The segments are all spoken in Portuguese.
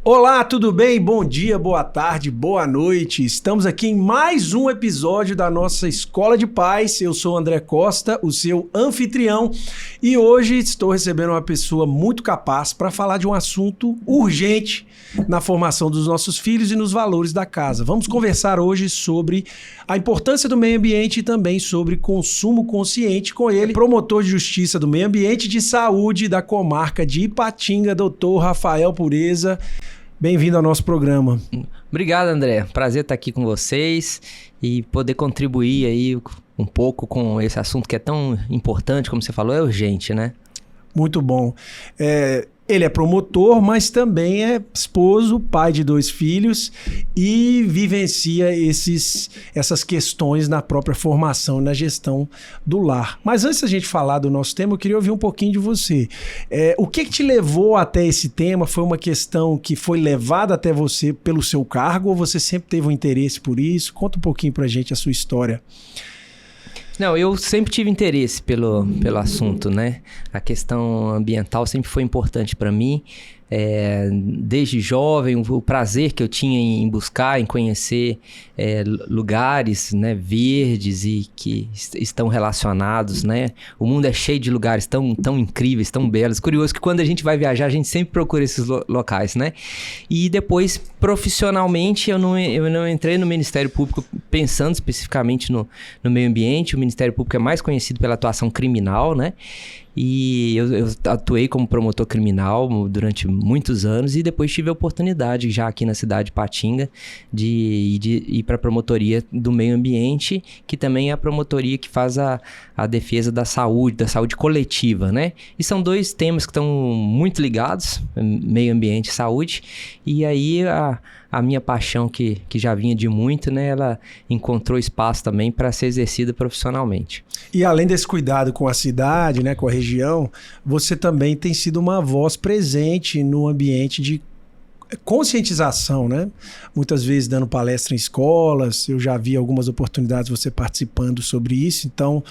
Olá, tudo bem? Bom dia, boa tarde, boa noite. Estamos aqui em mais um episódio da nossa Escola de Pais. Eu sou o André Costa, o seu anfitrião, e hoje estou recebendo uma pessoa muito capaz para falar de um assunto urgente na formação dos nossos filhos e nos valores da casa. Vamos conversar hoje sobre a importância do meio ambiente e também sobre consumo consciente com ele, promotor de justiça do meio ambiente e de saúde da comarca de Ipatinga, Dr. Rafael Pureza. Bem-vindo ao nosso programa. Obrigado, André. Prazer estar aqui com vocês e poder contribuir aí um pouco com esse assunto que é tão importante, como você falou, é urgente, né? Muito bom. Ele é promotor, mas também é esposo, pai de 2 filhos e vivencia essas questões na própria formação e na gestão do lar. Mas antes da gente falar do nosso tema, eu queria ouvir um pouquinho de você. O que te levou até esse tema? Foi uma questão que foi levada até você pelo seu cargo ou você sempre teve um interesse por isso? Conta um pouquinho pra gente a sua história. Não, eu sempre tive interesse pelo assunto, né? A questão ambiental sempre foi importante para mim. Desde jovem, o prazer que eu tinha em buscar, em conhecer lugares, né, verdes e que estão relacionados, né? O mundo é cheio de lugares tão incríveis, tão belos. Curioso que quando a gente vai viajar, a gente sempre procura esses locais, né? E depois, profissionalmente, eu não entrei no Ministério Público pensando especificamente no meio ambiente. O Ministério Público é mais conhecido pela atuação criminal, né? E eu atuei como promotor criminal durante muitos anos e depois tive a oportunidade, já aqui na cidade de Ipatinga, de ir para a promotoria do meio ambiente, que também é a promotoria que faz a defesa da saúde coletiva, né? E são 2 temas que estão muito ligados, meio ambiente e saúde, e aí a minha paixão, que já vinha de muito, né, ela encontrou espaço também para ser exercida profissionalmente. E além desse cuidado com a cidade, né, com a região, você também tem sido uma voz presente no ambiente de conscientização, né? Muitas vezes dando palestra em escolas, eu já vi algumas oportunidades você participando sobre isso, então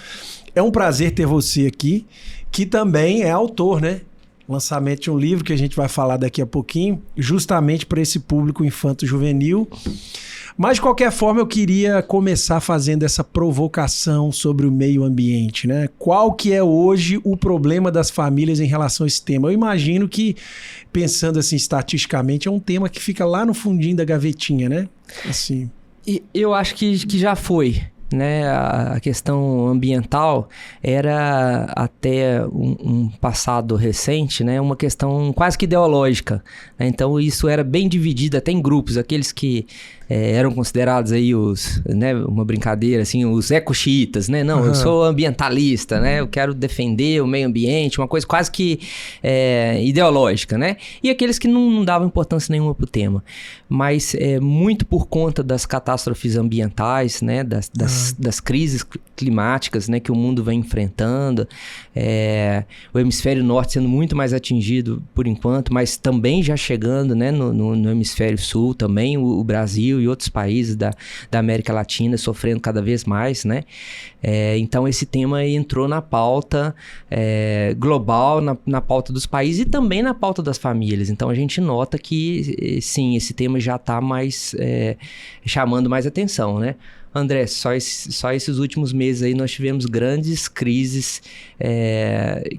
é um prazer ter você aqui, que também é autor, né? Lançamento de um livro que a gente vai falar daqui a pouquinho, justamente para esse público infanto-juvenil. Mas, de qualquer forma, eu queria começar fazendo essa provocação sobre o meio ambiente, né? Qual que é hoje o problema das famílias em relação a esse tema? Eu imagino que, pensando assim estatisticamente, é um tema que fica lá no fundinho da gavetinha, né? Assim. E eu acho que já foi. Né, a questão ambiental era até um passado recente, né, uma questão quase que ideológica, né? Então isso era bem dividido até em grupos, aqueles que eram considerados aí né, uma brincadeira assim, os ecoxiitas, né? Não, eu sou ambientalista, né? Eu quero defender o meio ambiente, uma coisa quase que ideológica, né? E aqueles que não davam importância nenhuma pro tema, mas muito por conta das catástrofes ambientais, né? Das crises climáticas, né, que o mundo vem enfrentando, o hemisfério norte sendo muito mais atingido por enquanto, mas também já chegando, né, no hemisfério sul também, o Brasil e outros países da América Latina sofrendo cada vez mais, né? Então esse tema entrou na pauta global, na pauta dos países e também na pauta das famílias. Então a gente nota que sim, esse tema já está mais chamando mais atenção, né? André, só esses últimos meses aí nós tivemos grandes crises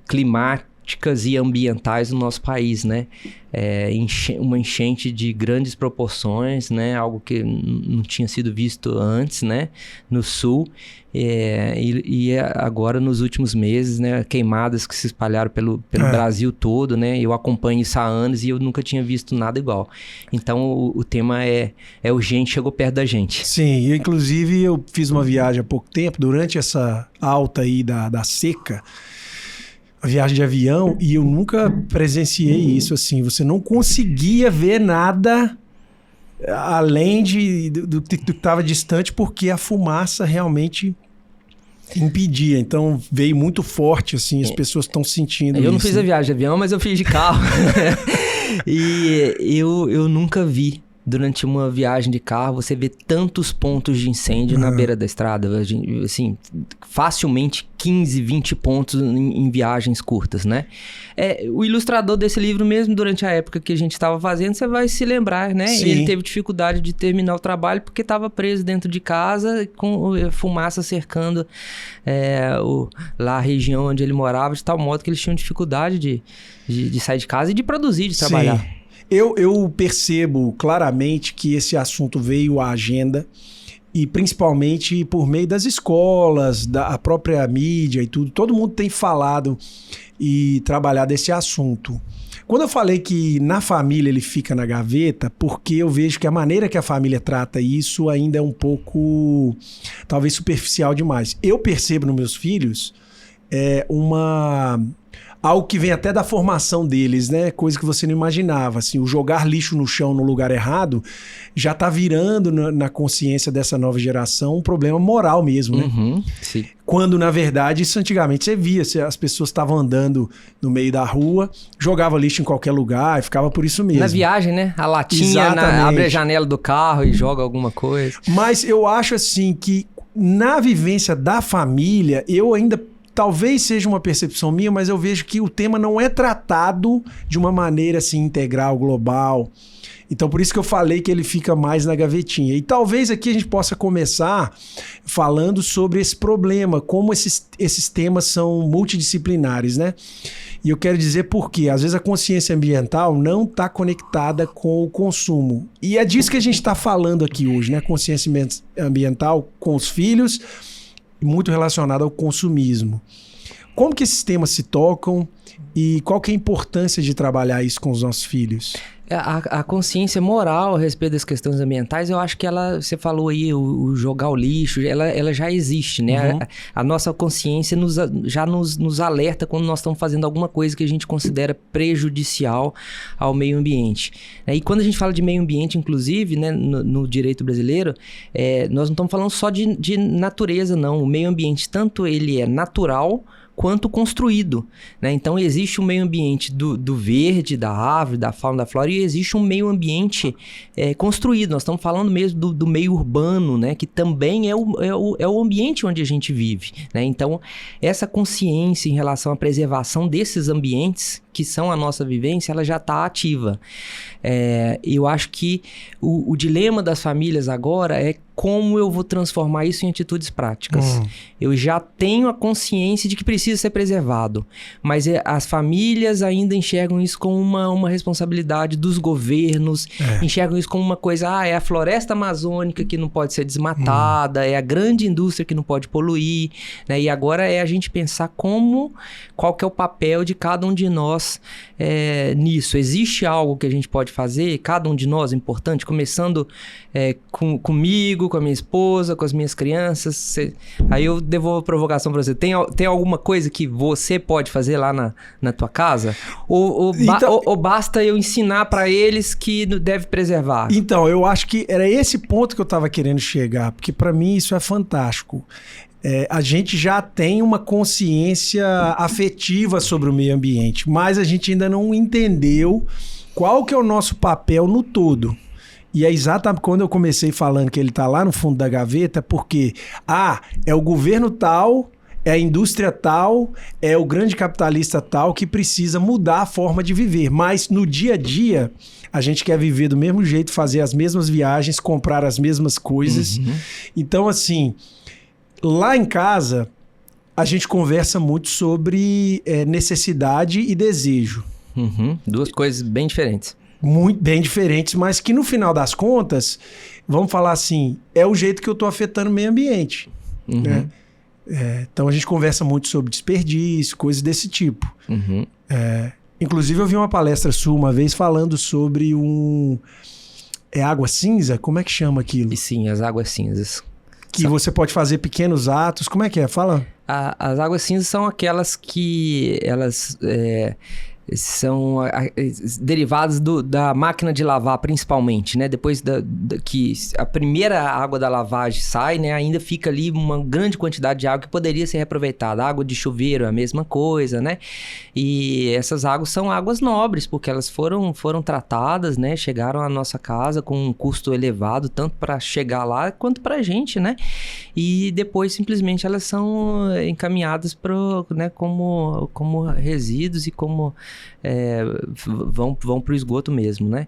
climáticas e ambientais no nosso país, né? Uma enchente de grandes proporções, né? Algo que não tinha sido visto antes, né? No sul. E agora nos últimos meses, né, queimadas que se espalharam pelo Brasil todo, né? Eu acompanho isso há anos e eu nunca tinha visto nada igual. Então o tema é urgente, chegou perto da gente. Sim, inclusive eu fiz uma viagem há pouco tempo, durante essa alta aí da seca, a viagem de avião, e eu nunca presenciei isso, assim, você não conseguia ver nada além do que estava distante, porque a fumaça realmente impedia. Então veio muito forte, assim, as pessoas estão sentindo isso. Eu não fiz a viagem de avião, mas eu fiz de carro. E eu nunca vi durante uma viagem de carro, você vê tantos pontos de incêndio na beira da estrada. Assim, facilmente 15, 20 pontos em viagens curtas, né? O ilustrador desse livro mesmo, durante a época que a gente estava fazendo, você vai se lembrar, né? Sim. Ele teve dificuldade de terminar o trabalho porque estava preso dentro de casa com fumaça cercando lá a região onde ele morava, de tal modo que eles tinham dificuldade de sair de casa e de produzir, de trabalhar. Sim. Eu percebo claramente que esse assunto veio à agenda e principalmente por meio das escolas, da própria mídia e tudo. Todo mundo tem falado e trabalhado esse assunto. Quando eu falei que na família ele fica na gaveta, porque eu vejo que a maneira que a família trata isso ainda é um pouco, talvez, superficial demais. Eu percebo nos meus filhos algo que vem até da formação deles, né? Coisa que você não imaginava. Assim, o jogar lixo no chão no lugar errado já tá virando na consciência dessa nova geração um problema moral mesmo, né? Sim. Quando, na verdade, isso antigamente você via, as pessoas estavam andando no meio da rua, jogava lixo em qualquer lugar e ficava por isso mesmo. Na viagem, né? A latinha, abre a janela do carro e joga alguma coisa. Mas eu acho assim que na vivência da família, eu ainda... Talvez seja uma percepção minha, mas eu vejo que o tema não é tratado de uma maneira assim integral, global. Então, por isso que eu falei que ele fica mais na gavetinha. E talvez aqui a gente possa começar falando sobre esse problema, como esses temas são multidisciplinares, né? E eu quero dizer por quê. Às vezes a consciência ambiental não está conectada com o consumo. E é disso que a gente está falando aqui hoje, né? Consciência ambiental com os filhos, muito relacionado ao consumismo. Como que esses temas se tocam e qual que é a importância de trabalhar isso com os nossos filhos? A consciência moral a respeito das questões ambientais, eu acho que você falou aí, o jogar o lixo, ela já existe, né? A nossa consciência já nos alerta quando nós estamos fazendo alguma coisa que a gente considera prejudicial ao meio ambiente. E quando a gente fala de meio ambiente, inclusive, né, no direito brasileiro, nós não estamos falando só de natureza, não. O meio ambiente, tanto ele é natural quanto construído, né? Então existe um meio ambiente do verde, da árvore, da fauna, da flora, e existe um meio ambiente construído. Nós estamos falando mesmo do meio urbano, né? Que também é o ambiente onde a gente vive, né? Então essa consciência em relação à preservação desses ambientes que são a nossa vivência, ela já está ativa. Eu acho que o dilema das famílias agora é como eu vou transformar isso em atitudes práticas. Eu já tenho a consciência de que precisa ser preservado, mas as famílias ainda enxergam isso como uma responsabilidade dos governos, enxergam isso como uma coisa, é a floresta amazônica que não pode ser desmatada, é a grande indústria que não pode poluir, né? E agora é a gente pensar qual que é o papel de cada um de nós nisso. Existe algo que a gente pode fazer, cada um de nós, importante, começando comigo, com a minha esposa, com as minhas crianças. Aí eu devolvo a provocação para você. Tem alguma coisa que você pode fazer lá na tua casa? Ou basta eu ensinar para eles que deve preservar? Então, eu acho que era esse ponto que eu estava querendo chegar, porque para mim isso é fantástico. A gente já tem uma consciência afetiva sobre o meio ambiente, mas a gente ainda não entendeu qual que é o nosso papel no todo. E é exatamente quando eu comecei falando que ele está lá no fundo da gaveta, porque é o governo tal, é a indústria tal, é o grande capitalista tal que precisa mudar a forma de viver. Mas no dia a dia, a gente quer viver do mesmo jeito, fazer as mesmas viagens, comprar as mesmas coisas. Então, assim, lá em casa, a gente conversa muito sobre necessidade e desejo. Duas coisas bem diferentes. Muito bem diferentes, mas que no final das contas, vamos falar assim, é o jeito que eu estou afetando o meio ambiente. Né? Então a gente conversa muito sobre desperdício, coisas desse tipo. Inclusive eu vi uma palestra sua uma vez falando sobre água cinza? Como é que chama aquilo? E sim, as águas cinzas. Que você pode fazer pequenos atos. Como é que é? Fala. As águas cinzas são aquelas que elas são derivados da máquina de lavar, principalmente, né? Depois que a primeira água da lavagem sai, né? Ainda fica ali uma grande quantidade de água que poderia ser reaproveitada. Água de chuveiro é a mesma coisa, né? E essas águas são águas nobres, porque elas foram tratadas, né? Chegaram à nossa casa com um custo elevado, tanto para chegar lá quanto para a gente, né? E depois, simplesmente, elas são encaminhadas né? como resíduos e como... vão para o esgoto mesmo, né?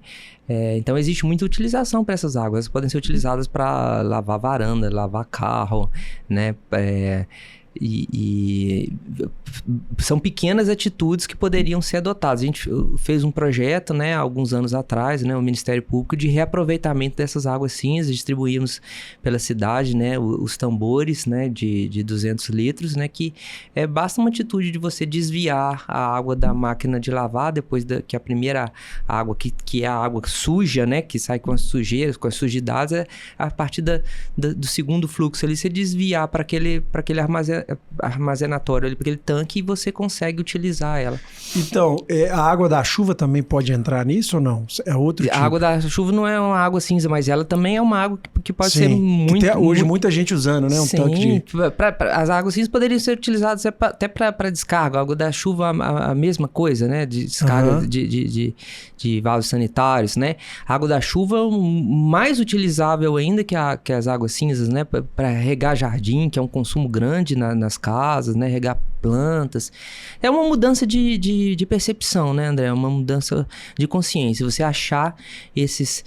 Então existe muita utilização para essas águas. Elas podem ser utilizadas para lavar varanda, lavar carro, né? E são pequenas atitudes que poderiam ser adotadas. A gente fez um projeto, né, alguns anos atrás, né, o Ministério Público, de reaproveitamento dessas águas cinzas. Distribuímos pela cidade, né, os tambores, né, de 200 litros, né, que basta uma atitude de você desviar a água da máquina de lavar, depois que a primeira água, que é a água suja, né, que sai com as sujeiras, com as sujidades, a partir do segundo fluxo ali, você desviar para aquele armazenatório ali, para aquele tanque, e você consegue utilizar ela. Então, a água da chuva também pode entrar nisso ou não? É outro tipo? A água da chuva não é uma água cinza, mas ela também é uma água que pode ser muito... Que tem hoje muita gente usando, né? Um tanque de... As águas cinzas poderiam ser utilizadas até para descarga. A água da chuva, a mesma coisa, né? De descarga de vasos sanitários, né? A água da chuva mais utilizável ainda que as águas cinzas, né? Para regar jardim, que é um consumo grande nas casas, né? Regar plantas. É uma mudança de percepção, né, André? É uma mudança de consciência. Você achar esses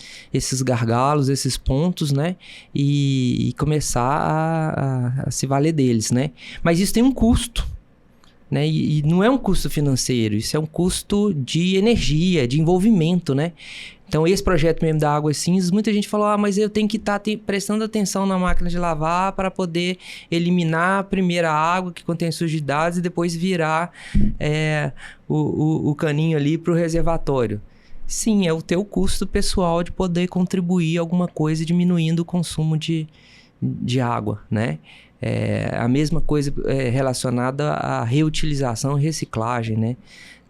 gargalos, esses pontos, né? E começar a se valer deles, né? Mas isso tem um custo, né? E não é um custo financeiro, isso é um custo de energia, de envolvimento, né? Então, esse projeto mesmo da Águas Cinzas, muita gente falou, mas eu tenho que estar prestando atenção na máquina de lavar para poder eliminar a primeira água que contém sujidades e depois virar o caninho ali para o reservatório. Sim, é o teu custo pessoal de poder contribuir alguma coisa diminuindo o consumo de água, né? A mesma coisa relacionada à reutilização e reciclagem, né?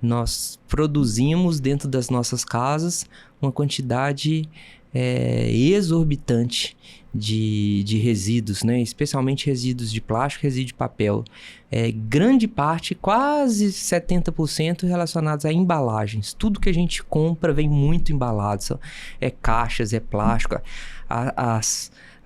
Nós produzimos dentro das nossas casas uma quantidade exorbitante de resíduos, né? Especialmente resíduos de plástico, resíduo de papel. Grande parte, quase 70% relacionados a embalagens. Tudo que a gente compra vem muito embalado. Caixas, plástico.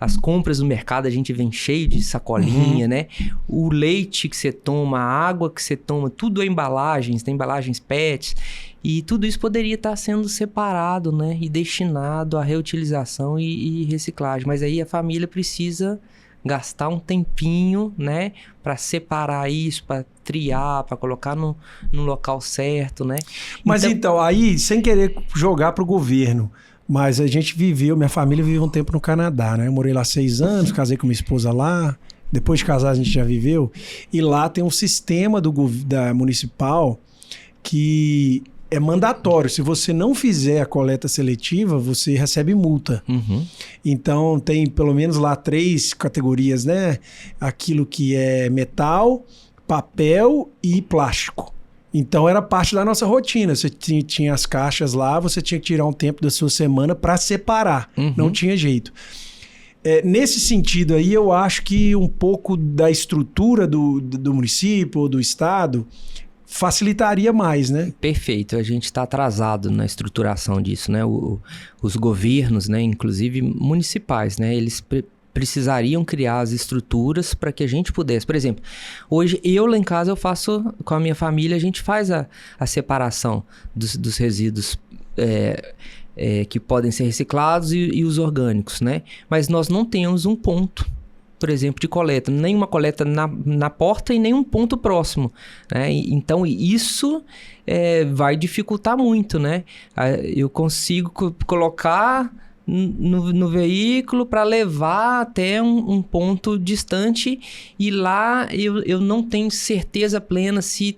As compras no mercado a gente vem cheio de sacolinha, né? O leite que você toma, a água que você toma, tudo é embalagens, tem embalagens PETs. E tudo isso poderia estar sendo separado, né? E destinado à reutilização e reciclagem. Mas aí a família precisa gastar um tempinho, né? Para separar isso, para triar, para colocar no local certo, né? Mas então, aí, sem querer jogar para o governo... Mas a gente minha família viveu um tempo no Canadá, né? Eu morei lá 6 anos, casei com minha esposa lá. Depois de casar a gente já viveu. E lá tem um sistema da municipal que é mandatório. Se você não fizer a coleta seletiva, você recebe multa. Então tem pelo menos lá 3 categorias, né? Aquilo que é metal, papel e plástico. Então era parte da nossa rotina. Você tinha as caixas lá, você tinha que tirar um tempo da sua semana para separar. Não tinha jeito. Nesse sentido aí, eu acho que um pouco da estrutura do município ou do estado facilitaria mais, né? Perfeito. A gente está atrasado na estruturação disso, né? Os governos, né, inclusive municipais, né, eles precisariam criar as estruturas para que a gente pudesse. Por exemplo, hoje eu lá em casa eu faço, com a minha família, a gente faz a separação dos resíduos que podem ser reciclados e os orgânicos, né? Mas nós não temos um ponto, por exemplo, de coleta. Nenhuma coleta na porta e nenhum ponto próximo, né? Então isso vai dificultar muito, né? Eu consigo colocar no veículo para levar até um ponto distante e lá eu não tenho certeza plena se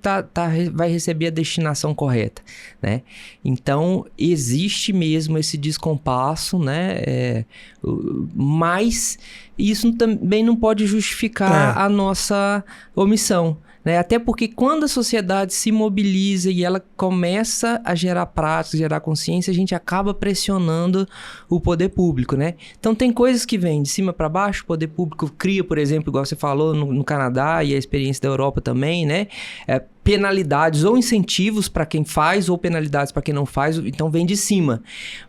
vai receber a destinação correta, né? Então existe mesmo esse descompasso, né? Mas isso também não pode justificar a nossa omissão. né? Até porque quando a sociedade se mobiliza e ela começa a gerar prática, gerar consciência, a gente acaba pressionando o poder público, né? Então tem coisas que vêm de cima para baixo, o poder público cria, por exemplo, igual você falou no Canadá e a experiência da Europa também, né? Penalidades ou incentivos para quem faz ou penalidades para quem não faz, então vem de cima.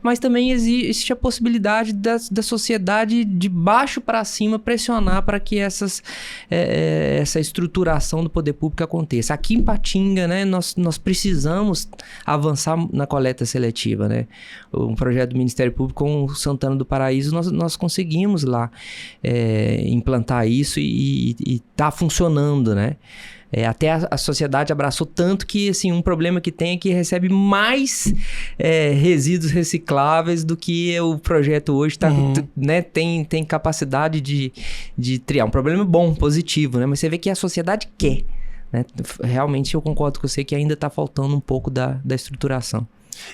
Mas também existe a possibilidade da sociedade de baixo para cima pressionar para que essa estruturação do poder público aconteça. Aqui em Patinga, né, nós precisamos avançar na coleta seletiva, né? Um projeto do Ministério Público com o Santana do Paraíso, nós conseguimos lá implantar isso e está funcionando, né? Até a sociedade abraçou tanto que, assim, um problema que tem é que recebe mais resíduos recicláveis do que o projeto hoje né, tem capacidade de triar. Um problema bom, positivo, né? Mas você vê que a sociedade quer, né? Realmente eu concordo com você que ainda está faltando um pouco da estruturação.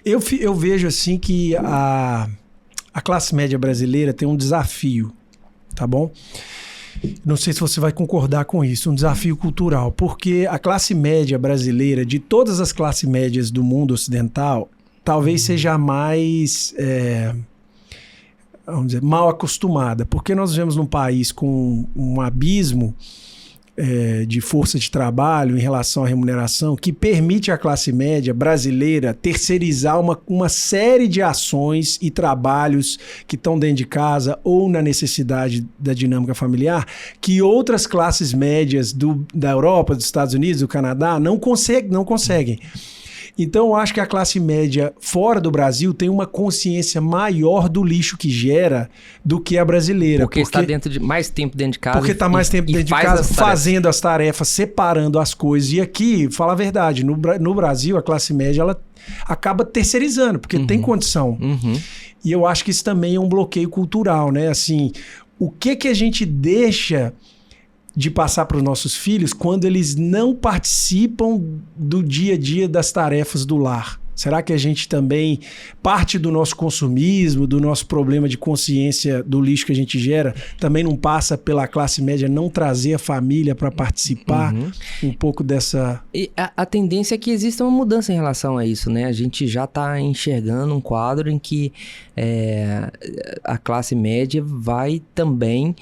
Eu vejo assim que a classe média brasileira tem um desafio, tá bom? Não sei se você vai concordar com isso, um desafio cultural, porque a classe média brasileira, de todas as classes médias do mundo ocidental, talvez seja a mais, vamos dizer, mal acostumada, porque nós vivemos num país com um abismo de força de trabalho em relação à remuneração que permite à classe média brasileira terceirizar uma série de ações e trabalhos que estão dentro de casa ou na necessidade da dinâmica familiar que outras classes médias da Europa, dos Estados Unidos, do Canadá não conseguem. Então, eu acho que a classe média fora do Brasil tem uma consciência maior do lixo que gera do que a brasileira. Porque está mais tempo dentro de casa. Porque está mais tempo dentro de casa fazendo as tarefas, separando as coisas. E aqui, fala a verdade, no Brasil, a classe média ela acaba terceirizando, porque tem condição. E eu acho que isso também é um bloqueio cultural, né? Assim, o que a gente deixa de passar para os nossos filhos quando eles não participam do dia a dia das tarefas do lar? Será que a gente também, parte do nosso consumismo, do nosso problema de consciência do lixo que a gente gera, também não passa pela classe média não trazer a família para participar um pouco dessa... E a tendência é que exista uma mudança em relação a isso, né? A gente já está enxergando um quadro em que a classe média vai também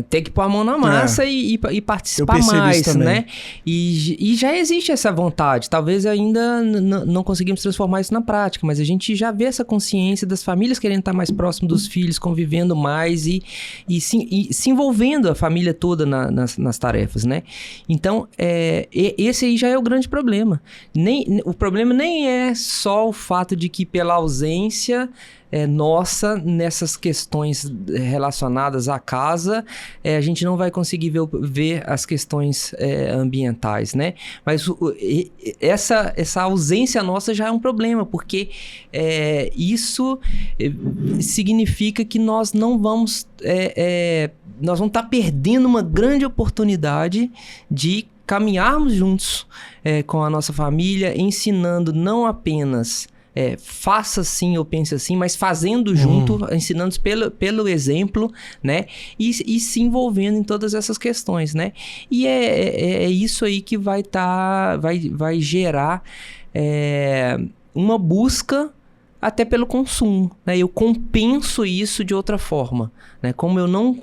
ter que pôr a mão na massa e participar mais, né? E já existe essa vontade. Talvez ainda não conseguimos transformar isso na prática, mas a gente já vê essa consciência das famílias querendo estar mais próximo dos filhos, convivendo mais e se envolvendo a família toda nas tarefas, né? Então, esse aí já é o grande problema. O problema nem é só o fato de que pela ausência nossa, nessas questões relacionadas à casa, a gente não vai conseguir ver as questões ambientais, né? Mas essa ausência nossa já é um problema, porque isso significa que nós não vamos... nós vamos estar perdendo uma grande oportunidade de caminharmos juntos com a nossa família, ensinando não apenas... faça assim ou pense assim, mas fazendo junto, ensinando pelo exemplo, né? E se envolvendo em todas essas questões, né? E é isso aí que vai gerar uma busca até pelo consumo, né? Eu compenso isso de outra forma, né? Como eu não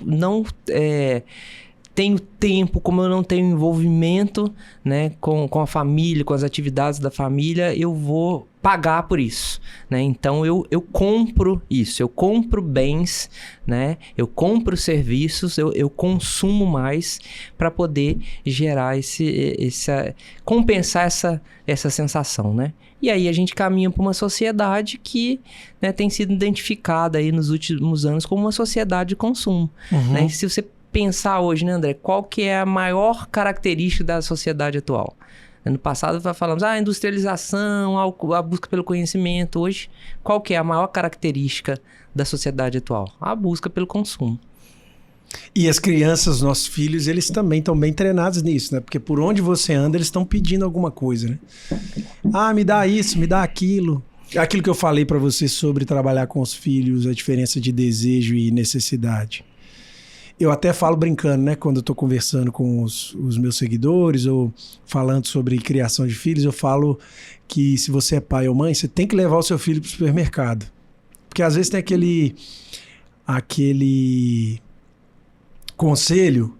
tenho tempo, como eu não tenho envolvimento, né, com a família, com as atividades da família, eu vou pagar por isso, né? Então eu compro isso, eu compro bens, né? Eu compro serviços, eu consumo mais para poder gerar compensar essa sensação, né? E aí a gente caminha para uma sociedade que, né, tem sido identificada aí nos últimos anos como uma sociedade de consumo, né? Se você pensar hoje, né, André, qual que é a maior característica da sociedade atual? No passado falamos, a industrialização, a busca pelo conhecimento. Hoje, qual que é a maior característica da sociedade atual? A busca pelo consumo. E as crianças, nossos filhos, eles também estão bem treinados nisso, né? Porque por onde você anda, eles estão pedindo alguma coisa, né? Me dá isso, me dá aquilo. Aquilo que eu falei para você sobre trabalhar com os filhos, a diferença de desejo e necessidade. Eu até falo brincando, né? Quando eu tô conversando com os meus seguidores ou falando sobre criação de filhos, eu falo que se você é pai ou mãe, você tem que levar o seu filho pro supermercado. Porque às vezes tem aquele conselho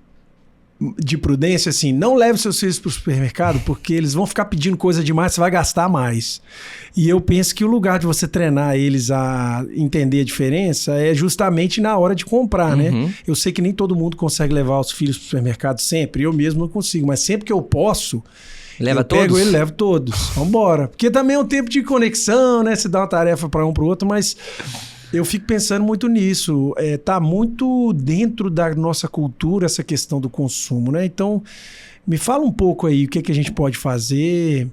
de prudência, assim, não leve seus filhos para o supermercado porque eles vão ficar pedindo coisa demais, você vai gastar mais. E eu penso que o lugar de você treinar eles a entender a diferença é justamente na hora de comprar, né? Eu sei que nem todo mundo consegue levar os filhos para o supermercado sempre, eu mesmo não consigo, mas sempre que eu posso, Leva eu todos? pego ele, levo todos. Vambora. Porque também é um tempo de conexão, né? Você dá uma tarefa para um para o outro, mas eu fico pensando muito nisso. Tá muito dentro da nossa cultura essa questão do consumo, né? Então, me fala um pouco aí o que a gente pode fazer.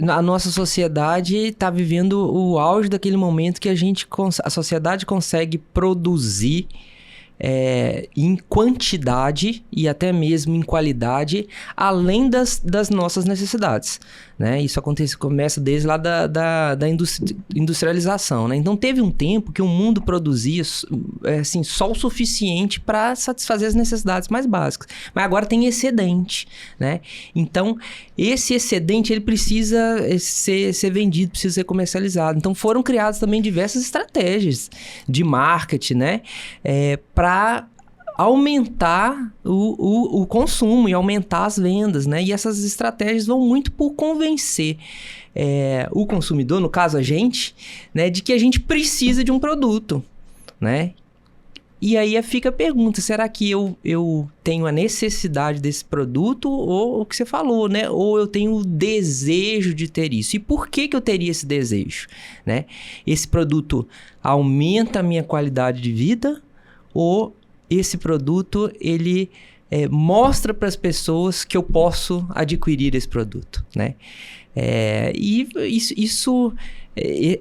A nossa sociedade está vivendo o auge daquele momento que a sociedade consegue produzir em quantidade e até mesmo em qualidade, além das nossas necessidades, né? Isso começa desde lá da industrialização, né? Então teve um tempo que o mundo produzia assim, só o suficiente para satisfazer as necessidades mais básicas, mas agora tem excedente, né? Então esse excedente ele precisa ser vendido, precisa ser comercializado. Então foram criadas também diversas estratégias de marketing, né? Para aumentar o consumo e aumentar as vendas, né? E essas estratégias vão muito por convencer o consumidor, no caso a gente, né, de que a gente precisa de um produto, né? E aí fica a pergunta, será que eu tenho a necessidade desse produto ou o que você falou, né? Ou eu tenho o desejo de ter isso? E por que eu teria esse desejo, né? Esse produto aumenta a minha qualidade de vida ou esse produto, ele mostra para as pessoas que eu posso adquirir esse produto, né? E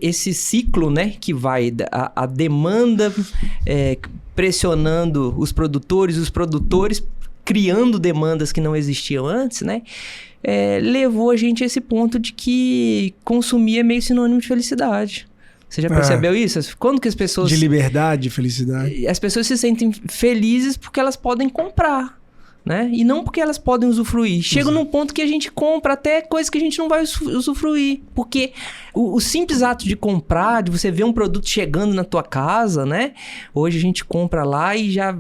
esse ciclo, né, que vai a demanda pressionando os produtores criando demandas que não existiam antes, né? Levou a gente a esse ponto de que consumir é meio sinônimo de felicidade. Você já percebeu isso? Quando que as pessoas... De liberdade, de felicidade. As pessoas se sentem felizes porque elas podem comprar, né? E não porque elas podem usufruir. Chega num ponto que a gente compra até coisa que a gente não vai usufruir. Porque o simples ato de comprar, de você ver um produto chegando na tua casa, né? Hoje a gente compra lá e já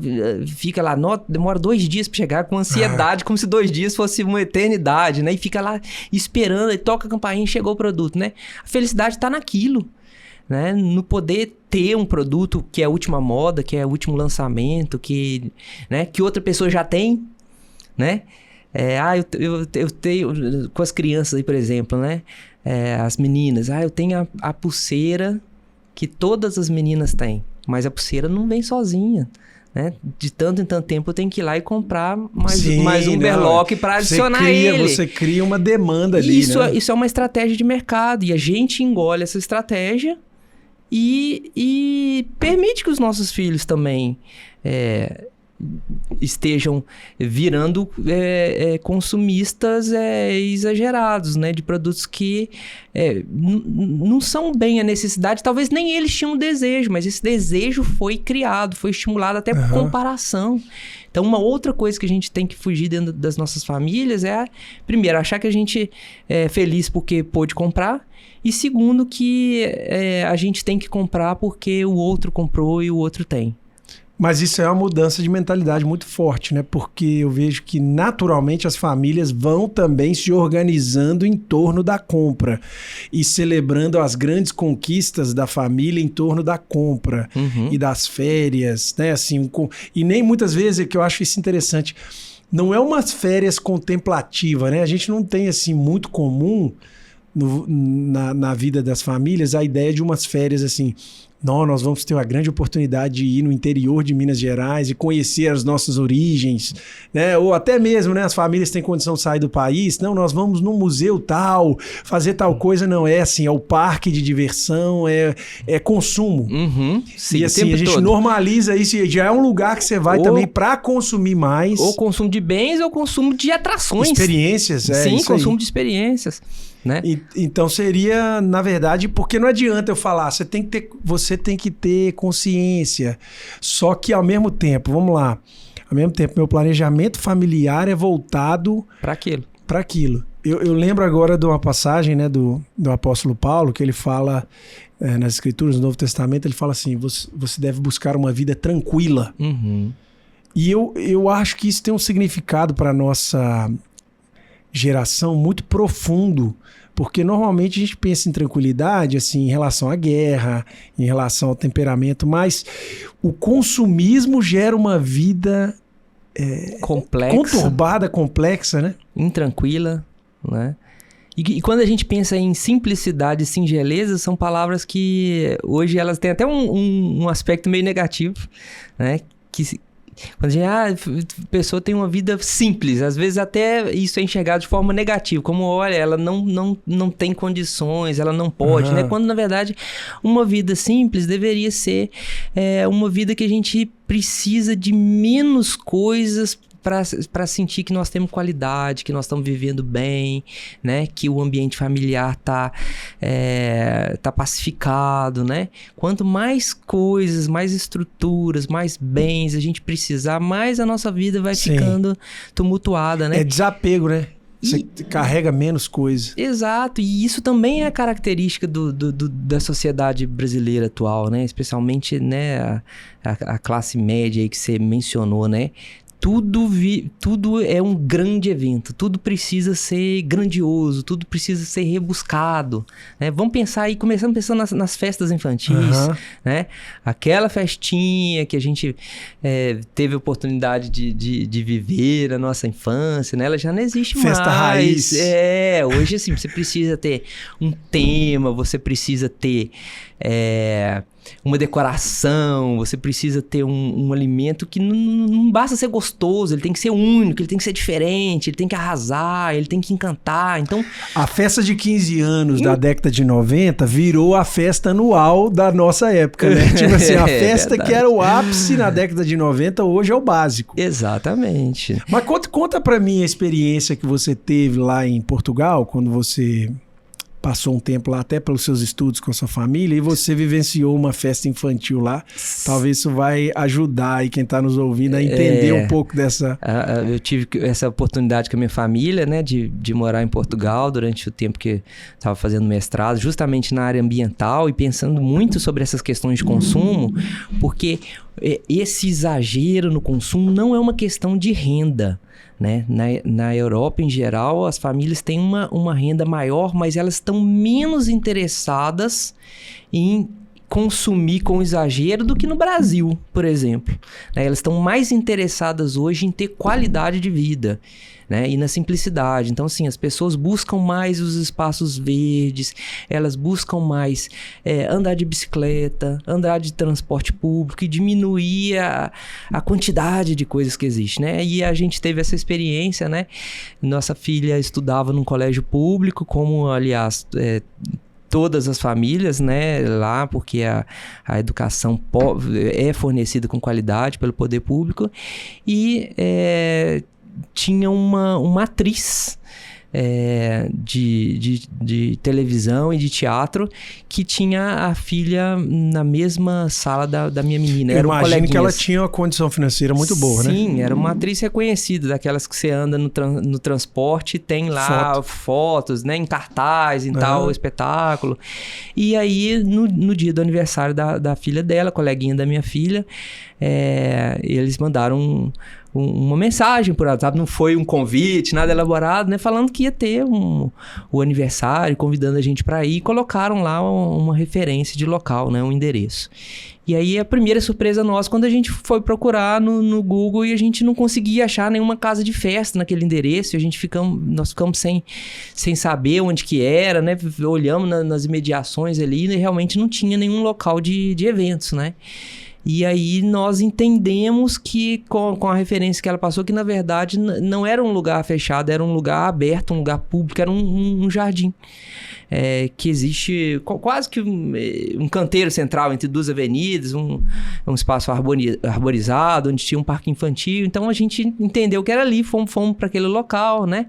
fica lá, demora 2 dias para chegar com ansiedade, como se 2 dias fosse uma eternidade, né? E fica lá esperando, e toca a campainha e chegou o produto, né? A felicidade tá naquilo, né? No poder ter um produto que é a última moda, que é o último lançamento, que outra pessoa já tem, né? Eu tenho com as crianças aí, por exemplo, né? As meninas, eu tenho a pulseira que todas as meninas têm, mas a pulseira não vem sozinha, né? De tanto em tanto tempo eu tenho que ir lá e comprar mais um berlock para adicionar ele. Você cria uma demanda ali, né? Isso é uma estratégia de mercado e a gente engole essa estratégia e permite que os nossos filhos também estejam virando consumistas exagerados, né? De produtos que não são bem a necessidade, talvez nem eles tinham desejo, mas esse desejo foi criado, foi estimulado até por comparação. Então, uma outra coisa que a gente tem que fugir dentro das nossas famílias primeiro, achar que a gente é feliz porque pôde comprar, e segundo, que a gente tem que comprar porque o outro comprou e o outro tem. Mas isso é uma mudança de mentalidade muito forte, né? Porque eu vejo que naturalmente as famílias vão também se organizando em torno da compra e celebrando as grandes conquistas da família em torno da compra e das férias, né? Assim, e nem muitas vezes, é que eu acho isso interessante, não é umas férias contemplativas, né? A gente não tem assim muito comum na vida das famílias a ideia de umas férias assim... Não, nós vamos ter uma grande oportunidade de ir no interior de Minas Gerais e conhecer as nossas origens, né? Ou até mesmo, né, as famílias têm condição de sair do país. Não, nós vamos num museu tal, fazer tal coisa. Não, é assim, é o parque de diversão, é consumo. Sim, e assim, a gente normaliza isso e já é um lugar que você vai também para consumir mais. Ou consumo de bens ou consumo de atrações. Experiências, Sim, consumo de experiências. né? Então seria, na verdade, porque não adianta eu falar, você tem que ter consciência. Só que ao mesmo tempo, vamos lá, ao mesmo tempo, meu planejamento familiar é voltado para aquilo. Eu lembro agora de uma passagem, né, do apóstolo Paulo, que ele fala nas Escrituras, no Novo Testamento, ele fala assim, você deve buscar uma vida tranquila. Uhum. E eu acho que isso tem um significado para a nossa geração muito profundo, porque normalmente a gente pensa em tranquilidade assim, em relação à guerra, em relação ao temperamento, mas o consumismo gera uma vida complexa, conturbada, complexa, né? Intranquila, né? E quando a gente pensa em simplicidade e singeleza, são palavras que hoje elas têm até um aspecto meio negativo, né? Quando a pessoa tem uma vida simples, às vezes até isso é enxergado de forma negativa, como olha, ela não tem condições, ela não pode, né? Quando na verdade uma vida simples deveria ser uma vida que a gente precisa de menos coisas para sentir que nós temos qualidade, que nós estamos vivendo bem, né? Que o ambiente familiar tá pacificado, né? Quanto mais coisas, mais estruturas, mais bens a gente precisar, mais a nossa vida vai ficando tumultuada, né? É desapego, né? Você carrega menos coisa. Exato, e isso também é característica da sociedade brasileira atual, né? Especialmente, né, a classe média aí que você mencionou, né? Tudo é um grande evento, tudo precisa ser grandioso, tudo precisa ser rebuscado, né? Vamos pensar aí, começando pensando nas festas infantis, né? Aquela festinha que a gente teve a oportunidade de viver na nossa infância, né? Ela já não existe mais. Festa raiz. Hoje assim, você precisa ter um tema, você precisa ter uma decoração, você precisa ter um alimento que não basta ser gostoso, ele tem que ser único, ele tem que ser diferente, ele tem que arrasar, ele tem que encantar, então... A festa de 15 anos da década de 90 virou a festa anual da nossa época, né? Tipo assim, a festa verdade. Que era o ápice na década de 90, hoje é o básico. Exatamente. Mas conta pra mim a experiência que você teve lá em Portugal, quando você... passou um tempo lá até pelos seus estudos com a sua família e você vivenciou uma festa infantil lá. Talvez isso vai ajudar aí quem está nos ouvindo a entender um pouco dessa... Eu tive essa oportunidade com a minha família, né, de morar em Portugal durante o tempo que estava fazendo mestrado, justamente na área ambiental e pensando muito sobre essas questões de consumo, porque esse exagero no consumo não é uma questão de renda. Né? Na Europa, em geral, as famílias têm uma renda maior, mas elas estão menos interessadas em consumir com exagero do que no Brasil, por exemplo. Né? Elas estão mais interessadas hoje em ter qualidade de vida, né? E na simplicidade. Então, assim, as pessoas buscam mais os espaços verdes, elas buscam mais andar de bicicleta, andar de transporte público e diminuir a quantidade de coisas que existe, né? E a gente teve essa experiência, né? Nossa filha estudava num colégio público, como, aliás... todas as famílias, né, lá, porque a educação é fornecida com qualidade pelo poder público, e tinha uma atriz de televisão e de teatro que tinha a filha na mesma sala da minha menina. Eu imagino que ela tinha uma condição financeira muito boa, né? Sim, era uma atriz reconhecida, daquelas que você anda no transporte e tem lá fotos, né, em cartaz, em tal espetáculo. E aí, no dia do aniversário da filha dela, coleguinha da minha filha, eles mandaram uma mensagem por WhatsApp, não foi um convite, nada elaborado, né? Falando que ia ter o aniversário, convidando a gente para ir, e colocaram lá uma referência de local, né? Um endereço. E aí a primeira surpresa nossa, quando a gente foi procurar no Google e a gente não conseguia achar nenhuma casa de festa naquele endereço, nós ficamos sem saber onde que era, né? Olhamos nas imediações ali e realmente não tinha nenhum local de eventos, né? E aí nós entendemos que com a referência que ela passou, que na verdade não era um lugar fechado, era um lugar aberto, um lugar público, era um jardim. Que existe quase que um canteiro central entre duas avenidas, um espaço arborizado, onde tinha um parque infantil. Então a gente entendeu que era ali, fomos para aquele local, né?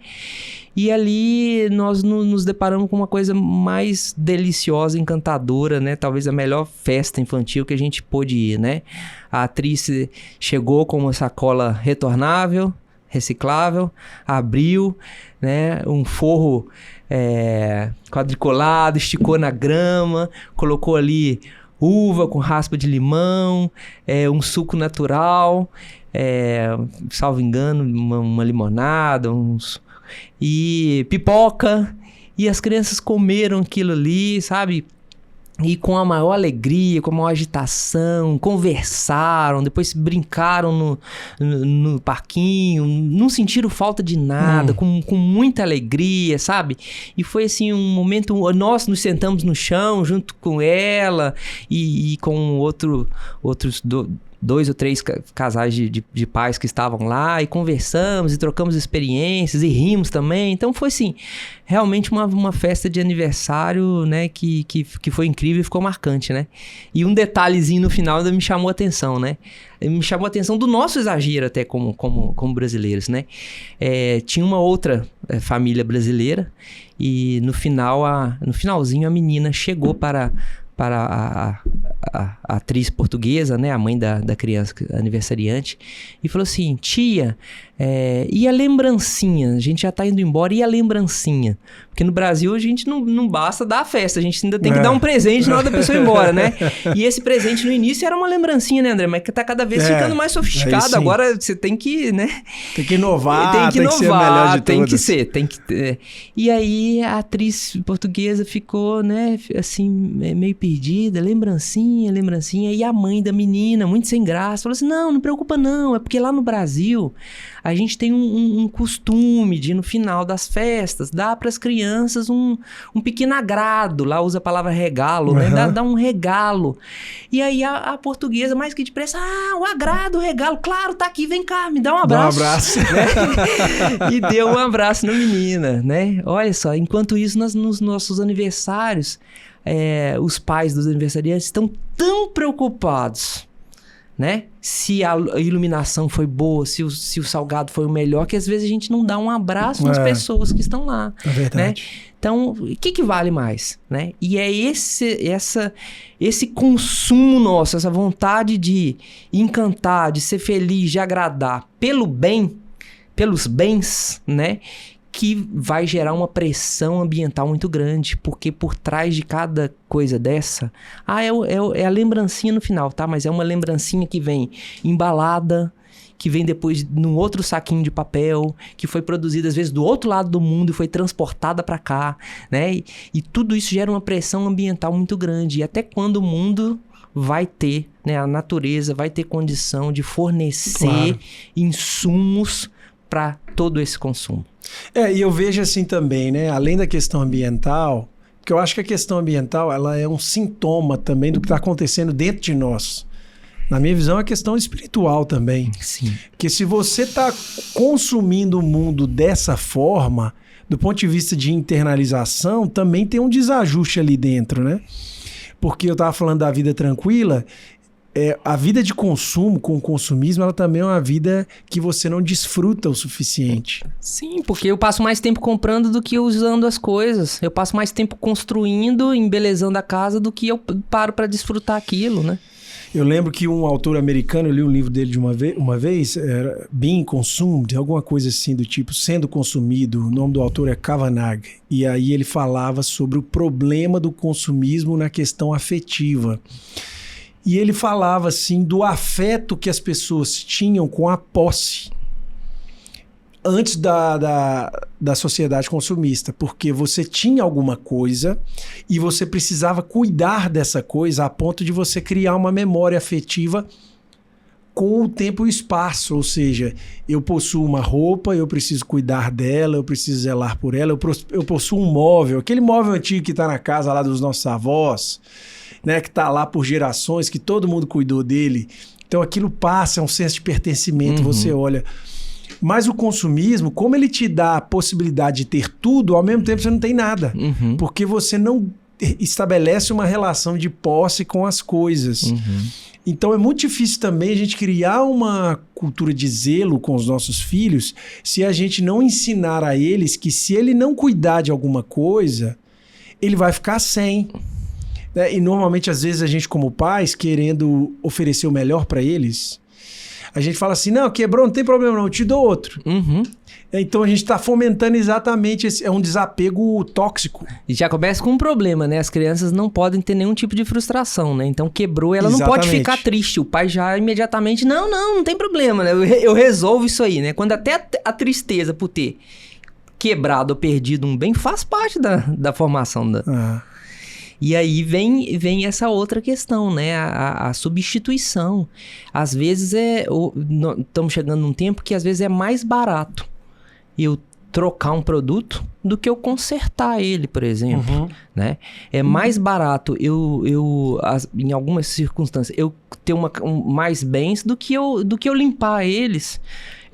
E ali nós nos deparamos com uma coisa mais deliciosa, encantadora, né? Talvez a melhor festa infantil que a gente pôde ir, né? A atriz chegou com uma sacola retornável, reciclável, abriu, né? Um forro quadriculado, esticou na grama, colocou ali uva com raspa de limão, um suco natural, salvo engano, uma limonada, e pipoca, e as crianças comeram aquilo ali, sabe? E com a maior alegria, com a maior agitação, conversaram, depois brincaram no parquinho, não sentiram falta de nada, com muita alegria, sabe? E foi assim um momento, nós nos sentamos no chão junto com ela e com outros 2 ou 3 casais de pais que estavam lá, e conversamos e trocamos experiências e rimos também. Então foi assim, realmente uma festa de aniversário, né, que foi incrível e ficou marcante, né? E um detalhezinho no final ainda me chamou a atenção, né? Me chamou a atenção do nosso exagero até como brasileiros, né? Tinha uma outra família brasileira e no finalzinho a menina chegou para a atriz portuguesa, né, a mãe da criança aniversariante, e falou assim: tia, e a lembrancinha? A gente já tá indo embora, e a lembrancinha? Porque no Brasil a gente não basta dar a festa, a gente ainda tem que dar um presente na hora da pessoa ir embora, né? E esse presente no início era uma lembrancinha, né, André? Mas que tá cada vez ficando mais sofisticado. Agora você tem que, né? Tem que inovar, tem que ser a melhor de todas. Tem que ser. E aí a atriz portuguesa ficou, né, assim, meio perdida, lembrancinha. E a mãe da menina, muito sem graça, falou assim: não preocupa não, é porque lá no Brasil a gente tem um costume de, no final das festas, dar para as crianças um pequeno agrado. Lá usa a palavra regalo, né? Dá um regalo. E aí a portuguesa, mais que depressa: o agrado, o regalo, claro, tá aqui, vem cá, me dá um abraço. Dá um abraço. Né? E deu um abraço na menina, né? Olha só, enquanto isso, nos nossos aniversários, os pais dos aniversariantes estão tão preocupados, né? Se a iluminação foi boa, se o salgado foi o melhor, que às vezes a gente não dá um abraço nas pessoas que estão lá. É verdade. Né? Então, o que vale mais, né? E é esse consumo nosso, essa vontade de encantar, de ser feliz, de agradar pelos bens, né? Que vai gerar uma pressão ambiental muito grande, porque por trás de cada coisa dessa, é a lembrancinha no final, tá? Mas é uma lembrancinha que vem embalada, que vem depois num outro saquinho de papel, que foi produzida às vezes do outro lado do mundo e foi transportada para cá, né? E tudo isso gera uma pressão ambiental muito grande. E até quando o mundo vai ter, né? A natureza vai ter condição de fornecer insumos para todo esse consumo. E eu vejo assim também, né? Além da questão ambiental, porque eu acho que a questão ambiental ela é um sintoma também do que está acontecendo dentro de nós. Na minha visão, é uma questão espiritual também. Sim. Porque se você está consumindo o mundo dessa forma, do ponto de vista de internalização, também tem um desajuste ali dentro, né? Porque eu estava falando da vida tranquila. A vida de consumo, com o consumismo, ela também é uma vida que você não desfruta o suficiente. Sim, porque eu passo mais tempo comprando do que usando as coisas. Eu passo mais tempo construindo, embelezando a casa, do que eu paro para desfrutar aquilo, né? Eu lembro que um autor americano, eu li um livro dele de uma vez, era Being Consumed, alguma coisa assim do tipo, sendo consumido. O nome do autor é Kavanagh. E aí ele falava sobre o problema do consumismo na questão afetiva. E ele falava assim do afeto que as pessoas tinham com a posse antes da sociedade consumista, porque você tinha alguma coisa e você precisava cuidar dessa coisa a ponto de você criar uma memória afetiva com o tempo e o espaço, ou seja, eu possuo uma roupa, eu preciso cuidar dela, eu preciso zelar por ela, eu possuo um móvel, aquele móvel antigo que está na casa lá dos nossos avós, né, que está lá por gerações, que todo mundo cuidou dele. Então aquilo passa, é um senso de pertencimento, você olha. Mas o consumismo, como ele te dá a possibilidade de ter tudo, ao mesmo tempo você não tem nada. Porque você não estabelece uma relação de posse com as coisas. Então é muito difícil também a gente criar uma cultura de zelo com os nossos filhos se a gente não ensinar a eles que se ele não cuidar de alguma coisa, ele vai ficar sem. E normalmente, às vezes, a gente como pais, querendo oferecer o melhor para eles, a gente fala assim, não, quebrou, não tem problema não, eu te dou outro. Uhum. Então a gente está fomentando exatamente é um desapego tóxico. E já começa com um problema, né? As crianças não podem ter nenhum tipo de frustração, né? Então quebrou, ela não pode ficar triste. O pai já imediatamente, não tem problema, né? Eu resolvo isso aí, né? Quando até a tristeza por ter quebrado ou perdido um bem faz parte da formação da... E aí vem essa outra questão, né? A substituição. Às vezes estamos chegando num tempo que às vezes é mais barato eu trocar um produto do que eu consertar ele, por exemplo, né? É mais barato em algumas circunstâncias, eu ter mais bens do que eu limpar eles,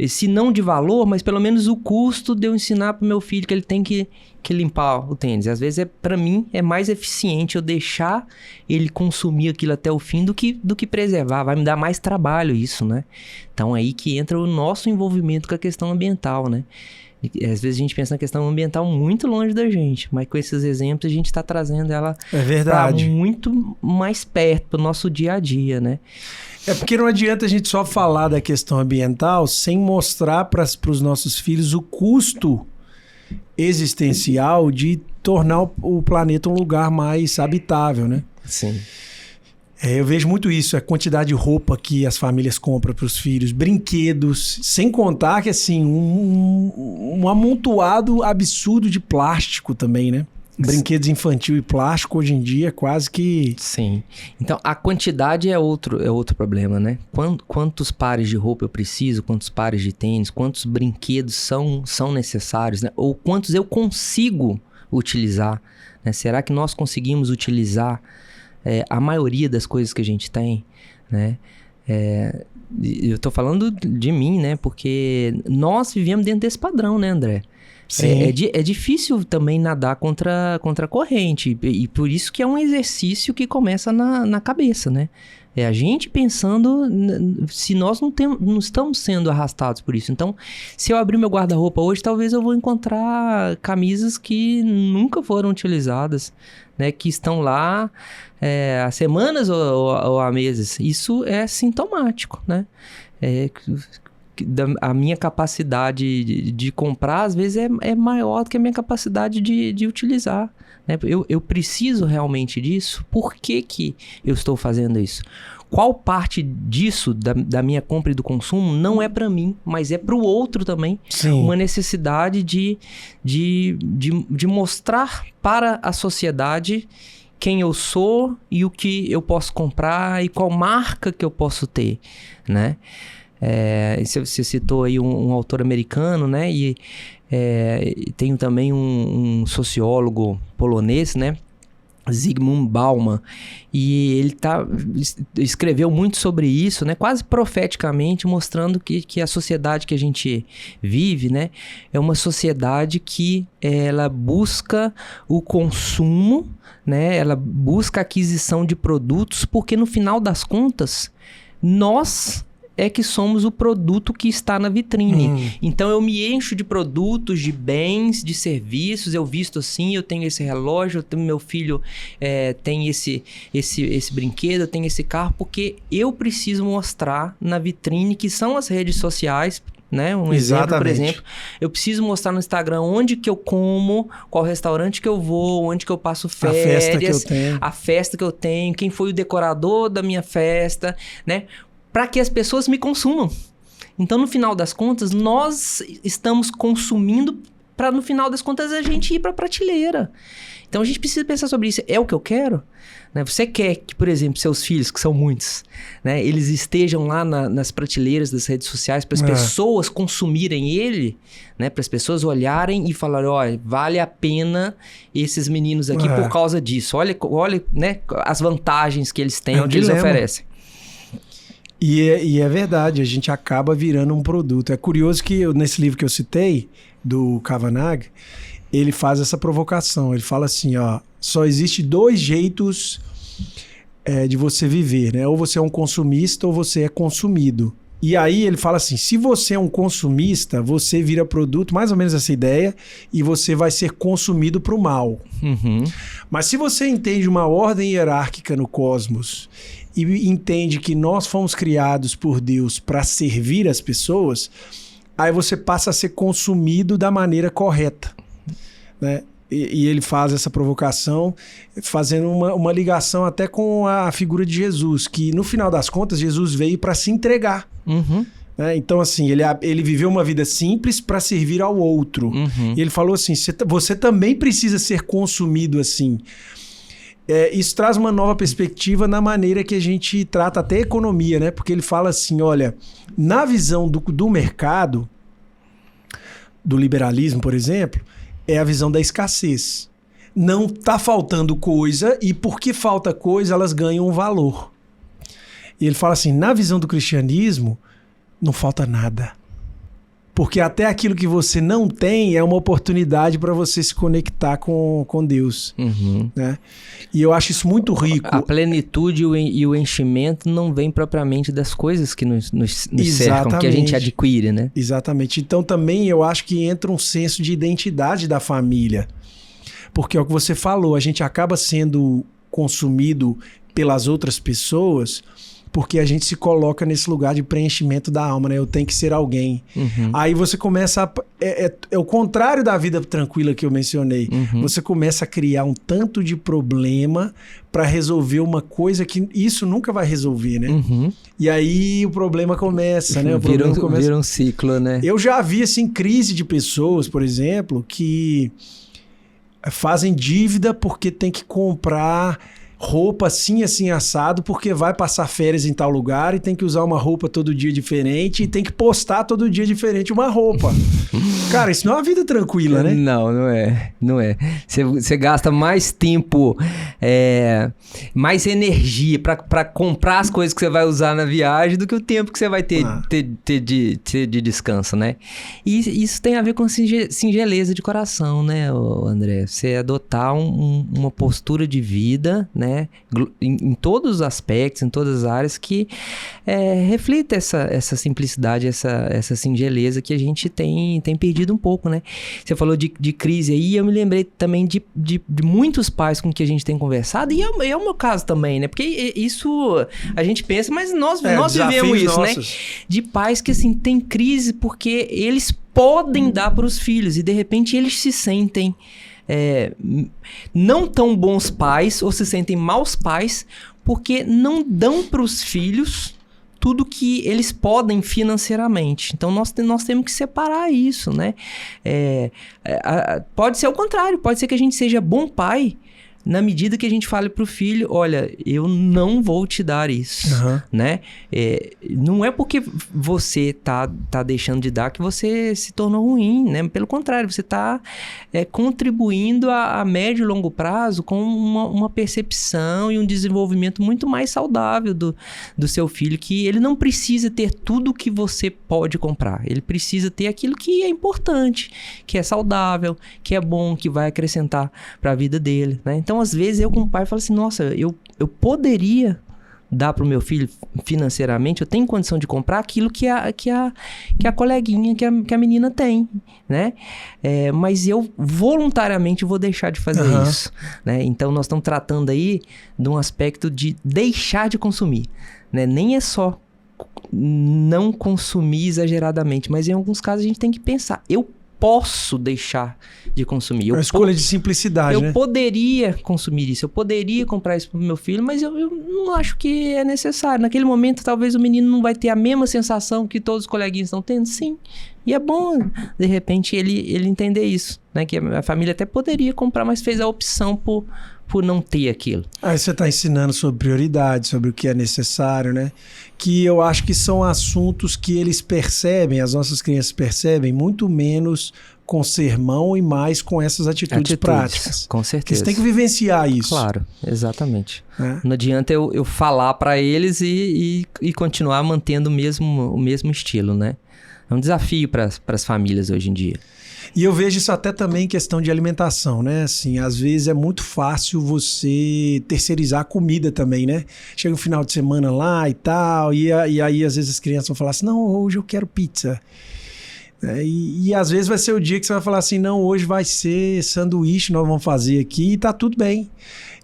se não de valor, mas pelo menos o custo de eu ensinar para o meu filho que ele tem que limpar o tênis. Às vezes, para mim, é mais eficiente eu deixar ele consumir aquilo até o fim do que preservar. Vai me dar mais trabalho isso, né? Então, aí que entra o nosso envolvimento com a questão ambiental, né? E, às vezes a gente pensa na questão ambiental muito longe da gente, mas com esses exemplos a gente está trazendo ela para muito mais perto, para o nosso dia a dia, né? É porque não adianta a gente só falar da questão ambiental sem mostrar para os nossos filhos o custo existencial de tornar o planeta um lugar mais habitável, né? Sim. Eu vejo muito isso, a quantidade de roupa que as famílias compram para os filhos, brinquedos, sem contar que assim, um amontoado absurdo de plástico também, né? Brinquedos infantil e plástico hoje em dia quase que... Sim. Então, a quantidade é outro problema, né? Quantos pares de roupa eu preciso, quantos pares de tênis, quantos brinquedos são necessários, né? Ou quantos eu consigo utilizar, né? Será que nós conseguimos utilizar a maioria das coisas que a gente tem, né? Eu tô falando de mim, né? Porque nós vivemos dentro desse padrão, né, André? É difícil também nadar contra a corrente. E por isso que é um exercício que começa na cabeça, né? É a gente pensando se nós não estamos sendo arrastados por isso. Então, se eu abrir meu guarda-roupa hoje, talvez eu vou encontrar camisas que nunca foram utilizadas, né? Que estão lá há semanas ou há meses. Isso é sintomático, né? A minha capacidade de comprar, às vezes, é maior do que a minha capacidade de utilizar, né? Eu preciso realmente disso? Por que eu estou fazendo isso? Qual parte disso, da minha compra e do consumo, não é para mim, mas é para o outro também? Sim. Uma necessidade de mostrar para a sociedade quem eu sou e o que eu posso comprar e qual marca que eu posso ter, né? Você citou aí um autor americano, né? E tenho também um sociólogo polonês, né? Zygmunt Bauman, e ele escreveu muito sobre isso, né? Quase profeticamente, mostrando que a sociedade que a gente vive, né? É uma sociedade que ela busca o consumo, né? Ela busca a aquisição de produtos, porque no final das contas, nós é que somos o produto que está na vitrine. Então eu me encho de produtos, de bens, de serviços, eu visto assim, eu tenho esse relógio, meu filho tem esse brinquedo, eu tenho esse carro, porque eu preciso mostrar na vitrine, que são as redes sociais, né? Exemplo, por exemplo, eu preciso mostrar no Instagram onde que eu como, qual restaurante que eu vou, onde que eu passo férias, a festa que eu tenho, quem foi o decorador da minha festa, né? Para que as pessoas me consumam. Então, no final das contas, nós estamos consumindo para, no final das contas, a gente ir para a prateleira. Então, a gente precisa pensar sobre isso. É o que eu quero? Né? Você quer que, por exemplo, seus filhos, que são muitos, né, eles estejam lá nas prateleiras das redes sociais para as pessoas consumirem ele, né, para as pessoas olharem e falarem, olha, vale a pena esses meninos aqui por causa disso. Olha, né, as vantagens que eles têm, que eles oferecem. E é verdade, a gente acaba virando um produto. É curioso que nesse livro que eu citei, do Kavanagh, ele faz essa provocação. Ele fala assim, ó, só existe 2 jeitos de você viver, né? Ou você é um consumista ou você é consumido. E aí ele fala assim, se você é um consumista, você vira produto, mais ou menos essa ideia, e você vai ser consumido para o mal. Uhum. Mas se você entende uma ordem hierárquica no cosmos e entende que nós fomos criados por Deus para servir as pessoas, aí você passa a ser consumido da maneira correta, né? E ele faz essa provocação fazendo uma ligação até com a figura de Jesus, que no final das contas Jesus veio para se entregar. Uhum. Né? Então assim, ele viveu uma vida simples para servir ao outro. Uhum. E ele falou assim, você também precisa ser consumido assim. Isso traz uma nova perspectiva na maneira que a gente trata até a economia, né? Porque ele fala assim, olha, na visão do mercado, do liberalismo, por exemplo, é a visão da escassez. Não está faltando coisa e porque falta coisa, elas ganham um valor. E ele fala assim, na visão do cristianismo, não falta nada. Porque até aquilo que você não tem é uma oportunidade para você se conectar com Deus. Uhum. Né? E eu acho isso muito rico. A plenitude e o enchimento não vem propriamente das coisas que nos cercam, que a gente adquire, né? Exatamente. Então também eu acho que entra um senso de identidade da família. Porque é o que você falou, a gente acaba sendo consumido pelas outras pessoas porque a gente se coloca nesse lugar de preenchimento da alma, né? Eu tenho que ser alguém. Uhum. Aí você começa a... É o contrário da vida tranquila que eu mencionei. Uhum. Você começa a criar um tanto de problema para resolver uma coisa que isso nunca vai resolver, né? Uhum. E aí o problema começa, né? Vira um ciclo, né? Eu já vi, assim, crise de pessoas, por exemplo, que fazem dívida porque tem que comprar roupa assim, assim, assado, porque vai passar férias em tal lugar e tem que usar uma roupa todo dia diferente e tem que postar todo dia diferente uma roupa. Cara, isso não é uma vida tranquila, né? Não é. Você gasta mais tempo, mais energia pra comprar as coisas que você vai usar na viagem do que o tempo que você vai ter de descanso, né? E isso tem a ver com singeleza de coração, né, André? Você adotar uma postura de vida, né? Em todos os aspectos, em todas as áreas que reflita essa simplicidade, essa singeleza que a gente tem perdido um pouco, né? Você falou de crise aí, eu me lembrei também de muitos pais com que a gente tem conversado, e é o meu caso também, né? Porque isso a gente pensa, mas nós vivemos isso, nossos, né? De pais que, assim, tem crise porque eles podem dar para os filhos e, de repente, eles se sentem não tão bons pais ou se sentem maus pais porque não dão para os filhos tudo que eles podem financeiramente. Então nós temos que separar isso, né? Pode ser o contrário, pode ser que a gente seja bom pai na medida que a gente fale pro filho, olha, eu não vou te dar isso, né? Não é porque você tá deixando de dar que você se tornou ruim, né? Pelo contrário, você tá contribuindo a médio e longo prazo com uma percepção e um desenvolvimento muito mais saudável do seu filho, que ele não precisa ter tudo que você pode comprar, ele precisa ter aquilo que é importante, que é saudável, que é bom, que vai acrescentar para a vida dele, né? Então, às vezes, eu como pai falo assim, nossa, eu poderia dar para o meu filho financeiramente, eu tenho condição de comprar aquilo que a coleguinha, que a menina tem, né? Mas eu voluntariamente vou deixar de fazer isso, né? Então, nós estamos tratando aí de um aspecto de deixar de consumir, né? Nem é só não consumir exageradamente, mas em alguns casos a gente tem que pensar, eu posso deixar de consumir. É uma escolha de simplicidade, né? Eu poderia consumir isso, eu poderia comprar isso para o meu filho, mas eu não acho que é necessário. Naquele momento, talvez o menino não vai ter a mesma sensação que todos os coleguinhas estão tendo, sim. E é bom, de repente, ele entender isso, né? Que a família até poderia comprar, mas fez a opção por não ter aquilo. Aí você está ensinando sobre prioridade, sobre o que é necessário, né? Que eu acho que são assuntos que eles percebem, as nossas crianças percebem muito menos com sermão e mais com essas atitudes práticas. Com certeza. Porque você tem que vivenciar isso. Claro, exatamente. Não adianta eu falar para eles e continuar mantendo o mesmo estilo, né? É um desafio para as famílias hoje em dia. E eu vejo isso até também em questão de alimentação, né? Assim, às vezes é muito fácil você terceirizar a comida também, né? Chega um final de semana lá e tal, e aí às vezes as crianças vão falar assim, não, hoje eu quero pizza. E às vezes vai ser o dia que você vai falar assim, não, hoje vai ser sanduíche, nós vamos fazer aqui e tá tudo bem.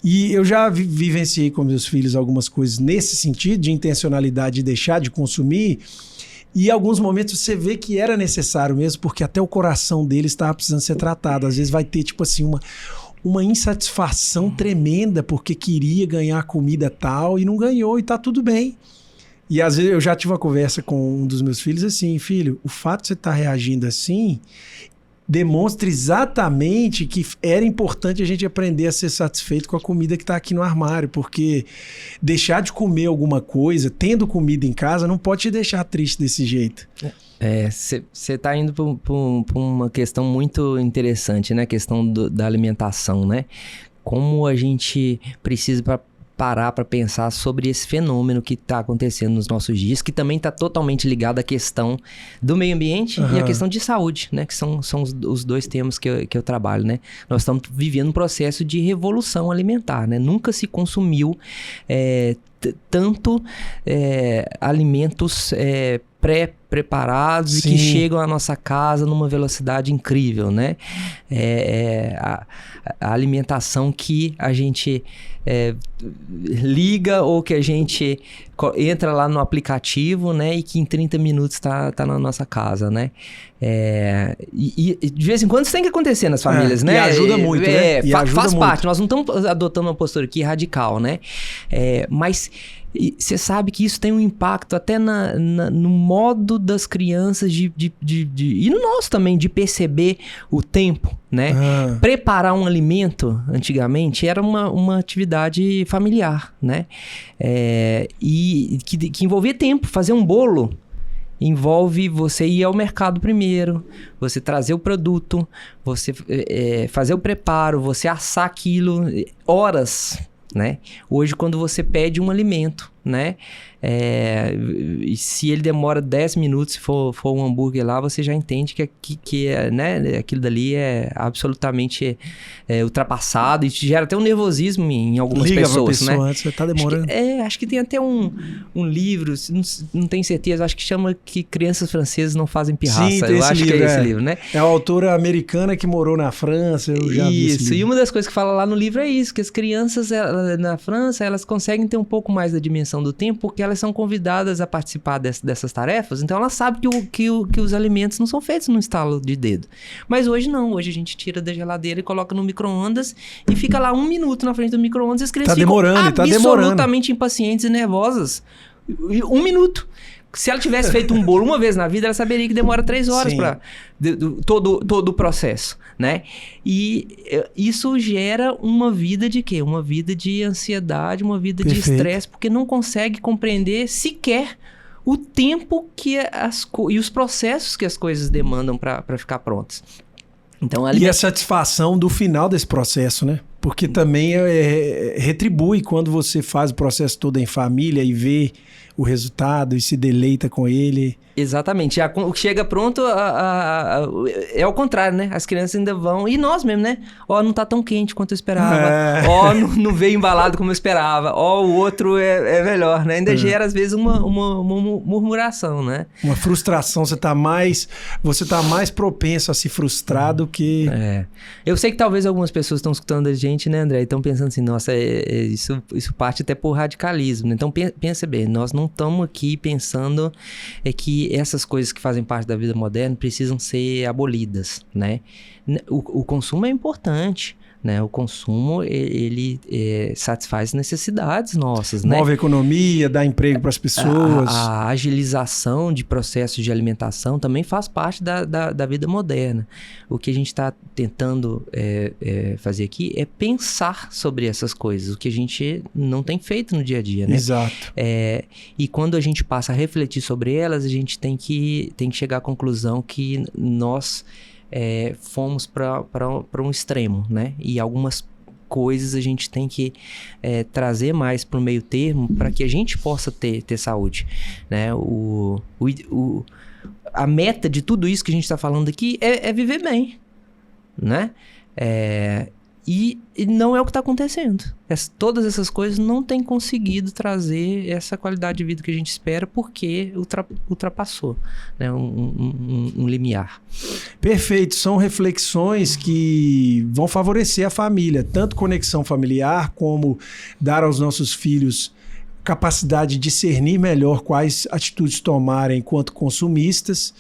E eu já vivenciei com meus filhos algumas coisas nesse sentido, de intencionalidade de deixar de consumir. E em alguns momentos você vê que era necessário mesmo, porque até o coração dele estava precisando ser tratado. Às vezes vai ter, tipo assim, uma insatisfação tremenda, porque queria ganhar comida tal e não ganhou e tá tudo bem. E às vezes eu já tive uma conversa com um dos meus filhos assim, filho, o fato de você estar reagindo assim demonstra exatamente que era importante a gente aprender a ser satisfeito com a comida que está aqui no armário, porque deixar de comer alguma coisa, tendo comida em casa, não pode te deixar triste desse jeito. Você está indo para uma questão muito interessante, né? A questão da alimentação, né? Como a gente precisa parar para pensar sobre esse fenômeno que está acontecendo nos nossos dias, que também está totalmente ligado à questão do meio ambiente e à questão de saúde, né? Que são os dois temas que eu trabalho, né? Nós estamos vivendo um processo de revolução alimentar, né? Nunca se consumiu tanto alimentos pré-preparados e que chegam à nossa casa numa velocidade incrível, né? A alimentação que a gente liga ou que a gente entra lá no aplicativo, né? E que em 30 minutos tá na nossa casa, né? E de vez em quando isso tem que acontecer nas famílias, né? E ajuda muito, né? Faz parte. Nós não estamos adotando uma postura aqui radical, né? Mas você sabe que isso tem um impacto até no modo das crianças e no nosso também, de perceber o tempo, né? Preparar um alimento, antigamente, era uma atividade familiar, né? E que envolvia tempo. Fazer um bolo envolve você ir ao mercado primeiro, você trazer o produto, você fazer o preparo, você assar aquilo, horas, né? Hoje, quando você pede um alimento, né? E se ele demora 10 minutos, se for um hambúrguer lá, você já entende que né? Aquilo dali é absolutamente ultrapassado e gera até um nervosismo em algumas pessoas, né? Antes, você tá demorando. Acho que tem até um livro, não tenho certeza, acho que chama que Crianças Francesas Não Fazem Pirraça. Sim, tem eu acho livro, que é esse livro, né? É uma autora americana que morou na França, eu já vi esse livro. E uma das coisas que fala lá no livro é isso, que as crianças na França, elas conseguem ter um pouco mais da dimensão do tempo, porque elas são convidadas a participar dessas tarefas, então elas sabem que os alimentos não são feitos num estalo de dedo. Mas hoje não, hoje a gente tira da geladeira e coloca no micro-ondas e fica lá 1 minuto na frente do micro-ondas e as crianças ficam absolutamente impacientes e nervosas. 1 minuto. Se ela tivesse feito um bolo uma vez na vida, ela saberia que demora 3 horas para todo o processo, né? E isso gera uma vida de quê? Uma vida de ansiedade, uma vida de estresse, porque não consegue compreender sequer o tempo e os processos que as coisas demandam para ficar prontas. Então, e a satisfação do final desse processo, né? Porque também retribui quando você faz o processo todo em família e vê o resultado e se deleita com ele. Exatamente. Chega pronto, é ao contrário, né? As crianças ainda vão... E nós mesmo, né? Não tá tão quente quanto eu esperava. Não veio embalado como eu esperava. O outro é melhor, né? Ainda gera, às vezes, uma murmuração, né? Uma frustração. Você tá mais propenso a se frustrar do que... Eu sei que talvez algumas pessoas estão escutando a gente, né, André? E estão pensando assim, nossa, isso parte até por radicalismo, né? Então, pensa bem, nós não estamos aqui pensando que essas coisas que fazem parte da vida moderna precisam ser abolidas, né? O consumo é importante, né? O consumo, ele satisfaz necessidades nossas, né? Move a economia, dá emprego para as pessoas. A agilização de processos de alimentação também faz parte da vida moderna. O que a gente está tentando fazer aqui é pensar sobre essas coisas, o que a gente não tem feito no dia a dia, né? Exato. E quando a gente passa a refletir sobre elas, a gente tem que chegar à conclusão que nós... fomos para um extremo, né? E algumas coisas a gente tem que trazer mais para o meio termo para que a gente possa ter saúde, né? a meta de tudo isso que a gente está falando aqui é viver bem, né? E não é o que está acontecendo. Todas essas coisas não têm conseguido trazer essa qualidade de vida que a gente espera porque ultrapassou, né, um limiar. Perfeito. São reflexões que vão favorecer a família, tanto conexão familiar como dar aos nossos filhos capacidade de discernir melhor quais atitudes tomarem enquanto consumistas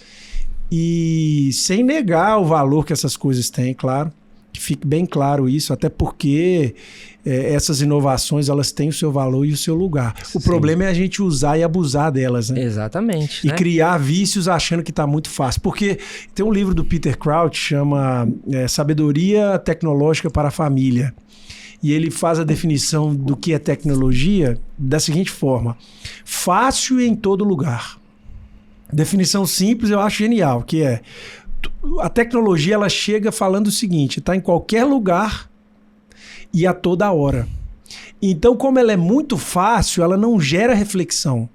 e sem negar o valor que essas coisas têm, claro. Que fique bem claro isso, até porque essas inovações elas têm o seu valor e o seu lugar. O problema é a gente usar e abusar delas, né? Exatamente. E criar vícios achando que está muito fácil. Porque tem um livro do Peter Crouch, chama Sabedoria Tecnológica para a Família. E ele faz a definição do que é tecnologia da seguinte forma: fácil em todo lugar. Definição simples, eu acho genial, que é: a tecnologia ela chega falando o seguinte, está em qualquer lugar e a toda hora. Então, como ela é muito fácil, ela não gera reflexão.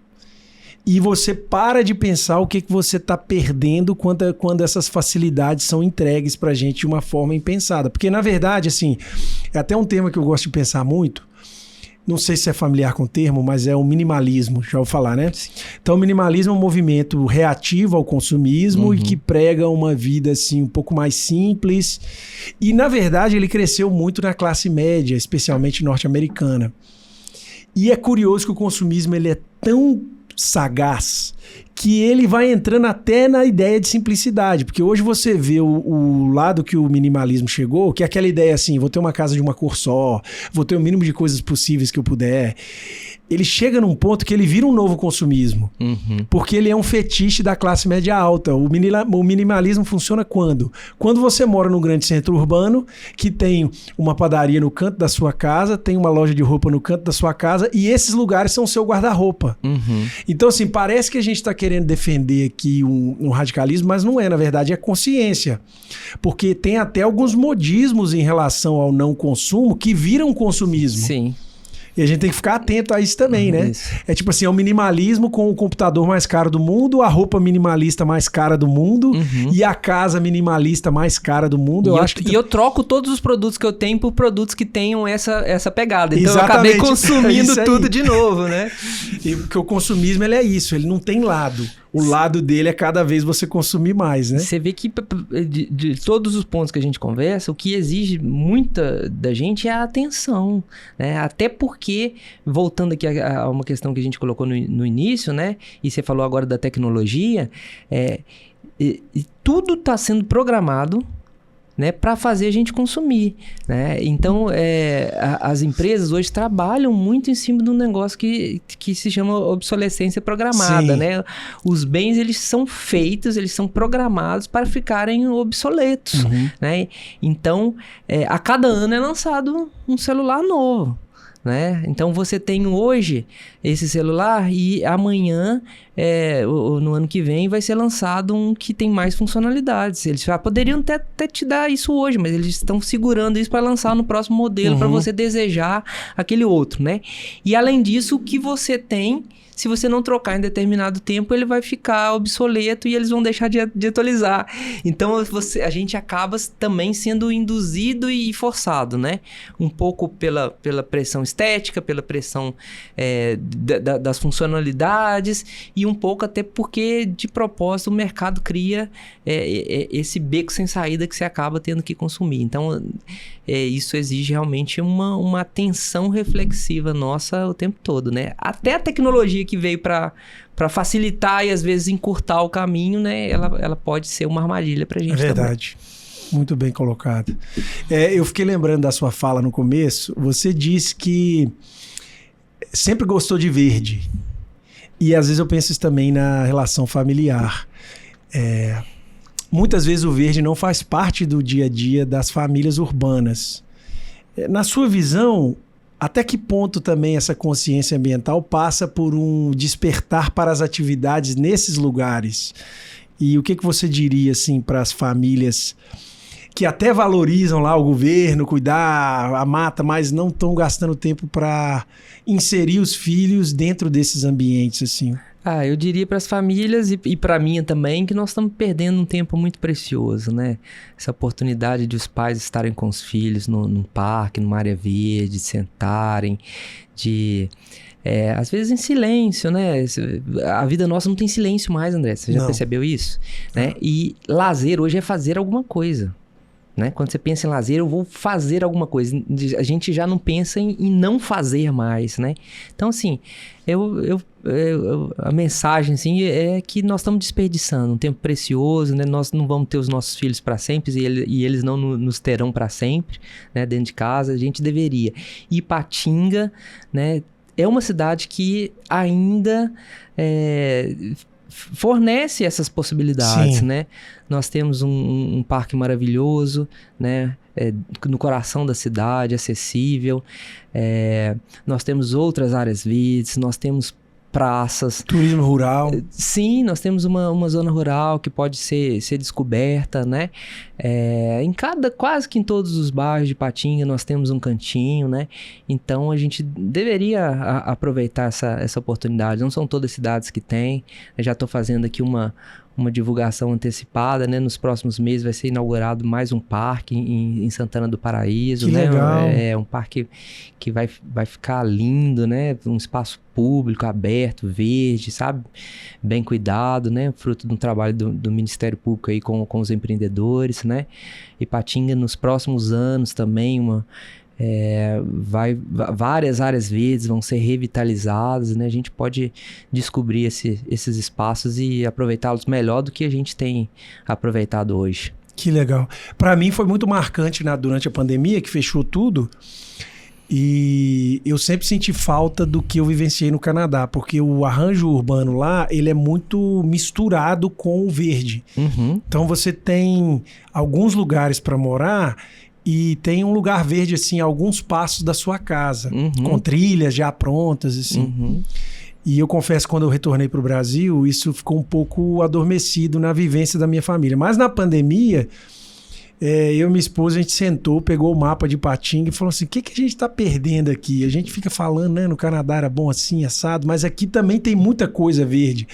E você para de pensar o que você está perdendo quando essas facilidades são entregues para a gente de uma forma impensada. Porque, na verdade, assim, é até um tema que eu gosto de pensar muito. Não sei se é familiar com o termo, mas é o minimalismo, já vou falar, né? Sim. Então, o minimalismo é um movimento reativo ao consumismo e que prega uma vida, assim, um pouco mais simples. E, na verdade, ele cresceu muito na classe média, especialmente norte-americana. E é curioso que o consumismo ele é tão sagaz que ele vai entrando até na ideia de simplicidade, porque hoje você vê o lado que o minimalismo chegou, que é aquela ideia assim, vou ter uma casa de uma cor só, vou ter o mínimo de coisas possíveis que eu puder. Ele chega num ponto que ele vira um novo consumismo, porque ele é um fetiche da classe média alta. O minimalismo funciona quando? Quando você mora num grande centro urbano, que tem uma padaria no canto da sua casa, tem uma loja de roupa no canto da sua casa, e esses lugares são o seu guarda-roupa. Então, assim, parece que a gente está querendo defender aqui um radicalismo, mas não é, na verdade, é consciência. Porque tem até alguns modismos em relação ao não consumo que viram consumismo. Sim. E a gente tem que ficar atento a isso também, né? Isso. É tipo assim, é o minimalismo com o computador mais caro do mundo, a roupa minimalista mais cara do mundo e a casa minimalista mais cara do mundo. Eu troco todos os produtos que eu tenho por produtos que tenham essa pegada. Então exatamente. Eu acabei consumindo tudo de novo, né? E porque o consumismo ele é isso, ele não tem lado. O lado dele é cada vez você consumir mais, né? Você vê que de todos os pontos que a gente conversa, o que exige muita da gente é a atenção, né? Até porque, voltando aqui a uma questão que a gente colocou no início, né? E você falou agora da tecnologia, tudo está sendo programado, né, para fazer a gente consumir, né? Então, as empresas hoje trabalham muito em cima de um negócio que se chama obsolescência programada, né? Os bens, eles são feitos, eles são programados para ficarem obsoletos, né? Então, a cada ano é lançado um celular novo, né? Então você tem hoje esse celular e amanhã, no ano que vem, vai ser lançado um que tem mais funcionalidades. Eles já poderiam até te dar isso hoje, mas eles estão segurando isso para lançar no próximo modelo, para você desejar aquele outro, né? E além disso, o que você tem, se você não trocar em determinado tempo, ele vai ficar obsoleto e eles vão deixar de atualizar. Então, a gente acaba também sendo induzido e forçado, né? Um pouco pela pressão estética, pela pressão das funcionalidades e um pouco até porque, de propósito, o mercado cria esse beco sem saída que você acaba tendo que consumir. Então, isso exige realmente uma atenção reflexiva nossa o tempo todo, né? Até a tecnologia que veio para facilitar e às vezes encurtar o caminho, né? Ela pode ser uma armadilha para a gente. É verdade. Também. Muito bem colocado. Eu fiquei lembrando da sua fala no começo. Você disse que sempre gostou de verde. E às vezes eu penso isso também na relação familiar. Muitas vezes o verde não faz parte do dia a dia das famílias urbanas. Na sua visão, até que ponto também essa consciência ambiental passa por um despertar para as atividades nesses lugares? E o que você diria assim, para as famílias que até valorizam lá o governo, cuidar a mata, mas não estão gastando tempo para inserir os filhos dentro desses ambientes assim? Eu diria para as famílias e para mim também que nós estamos perdendo um tempo muito precioso, né? Essa oportunidade de os pais estarem com os filhos num parque, numa área verde, sentarem, às vezes em silêncio, né? A vida nossa não tem silêncio mais, André. Você já percebeu isso? Né? E lazer hoje é fazer alguma coisa. Né? Quando você pensa em lazer, eu vou fazer alguma coisa. A gente já não pensa em não fazer mais, né? Então, assim, a mensagem assim, é que nós estamos desperdiçando um tempo precioso, né? Nós não vamos ter os nossos filhos para sempre e eles não nos terão para sempre, né? Dentro de casa, a gente deveria. E Ipatinga, né? É uma cidade que ainda fornece essas possibilidades, Sim. né? Nós temos um parque maravilhoso, né? No coração da cidade, acessível. Nós temos outras áreas verdes, nós temos praças. Turismo rural. Sim, nós temos uma zona rural que pode ser descoberta, né? Quase que em todos os bairros de Ipatinga nós temos um cantinho, né? Então a gente deveria aproveitar essa oportunidade. Não são todas as cidades que têm. Eu já estou fazendo aqui uma divulgação antecipada, né? Nos próximos meses vai ser inaugurado mais um parque em Santana do Paraíso, que né? Legal. Um parque que vai ficar lindo, né? Um espaço público, aberto, verde, sabe? Bem cuidado, né? Fruto de um trabalho do Ministério Público aí com os empreendedores, né? Ipatinga nos próximos anos também várias áreas verdes vão ser revitalizadas, né? A gente pode descobrir esses espaços e aproveitá-los melhor do que a gente tem aproveitado hoje. Que legal. Para mim foi muito marcante durante a pandemia, que fechou tudo, e eu sempre senti falta do que eu vivenciei no Canadá, porque o arranjo urbano lá, ele é muito misturado com o verde. Uhum. Então você tem alguns lugares para morar e tem um lugar verde, assim, a alguns passos da sua casa, com trilhas já prontas, assim. Uhum. E eu confesso, quando eu retornei para o Brasil, isso ficou um pouco adormecido na vivência da minha família. Mas na pandemia, eu e minha esposa, a gente sentou, pegou o mapa de Ipatinga e falou assim, o que a gente está perdendo aqui? A gente fica falando, né, no Canadá era bom assim, assado, mas aqui também tem muita coisa verde.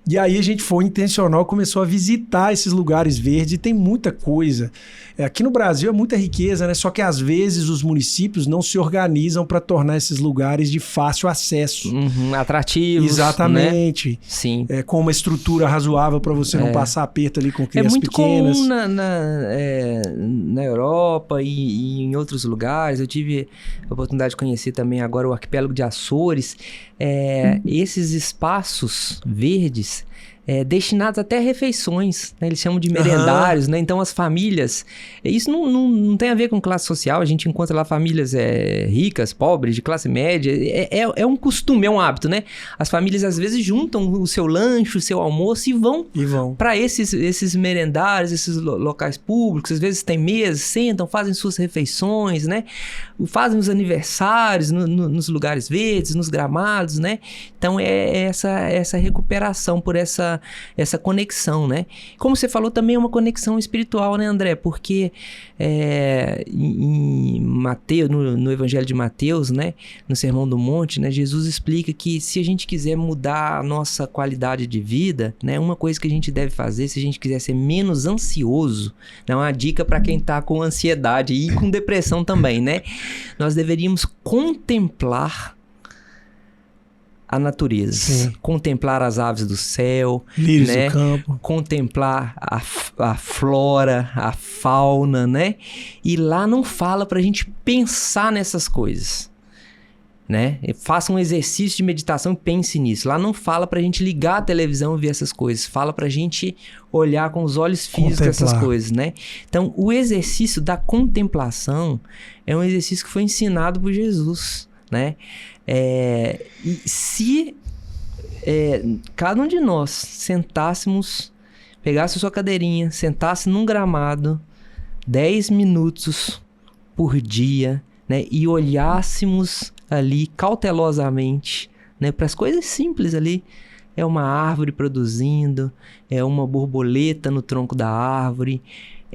E aí a gente foi intencional, começou a visitar esses lugares verdes e tem muita coisa. Aqui no Brasil é muita riqueza, né? Só que às vezes os municípios não se organizam para tornar esses lugares de fácil acesso. Atrativos. Exatamente. Né? Sim. Com uma estrutura razoável para você não passar aperto ali com crianças pequenas. É muito comum na Europa e em outros lugares. Eu tive a oportunidade de conhecer também agora o arquipélago de Açores. Esses espaços verdes destinados até a refeições, né? Eles chamam de merendários, né? Então as famílias, isso não tem a ver com classe social, a gente encontra lá famílias ricas, pobres, de classe média, é um costume, é um hábito, né? As famílias às vezes juntam o seu lanche, o seu almoço e vão para esses merendários, esses locais públicos, às vezes tem mesas, sentam, fazem suas refeições, né? Fazem os aniversários nos lugares verdes, nos gramados, né? Então essa recuperação por essa conexão, né? Como você falou, também é uma conexão espiritual, né, André? Porque em Mateus, no Evangelho de Mateus, né, no Sermão do Monte, né, Jesus explica que se a gente quiser mudar a nossa qualidade de vida, né, uma coisa que a gente deve fazer, se a gente quiser ser menos ansioso, é uma dica para quem tá com ansiedade e com depressão também, né? Nós deveríamos contemplar a natureza, Sim. Contemplar as aves do céu, lírios né? do campo, contemplar a flora, a fauna, né? E lá não fala pra gente pensar nessas coisas, né? Faça um exercício de meditação e pense nisso. Lá não fala pra gente ligar a televisão e ver essas coisas, fala pra gente olhar com os olhos físicos essas coisas, né? Então, o exercício da contemplação é um exercício que foi ensinado por Jesus, né? E se cada um de nós sentássemos, pegasse a sua cadeirinha, sentasse num gramado 10 minutos por dia, né, e olhássemos ali cautelosamente, né, para as coisas simples ali, uma árvore produzindo, uma borboleta no tronco da árvore,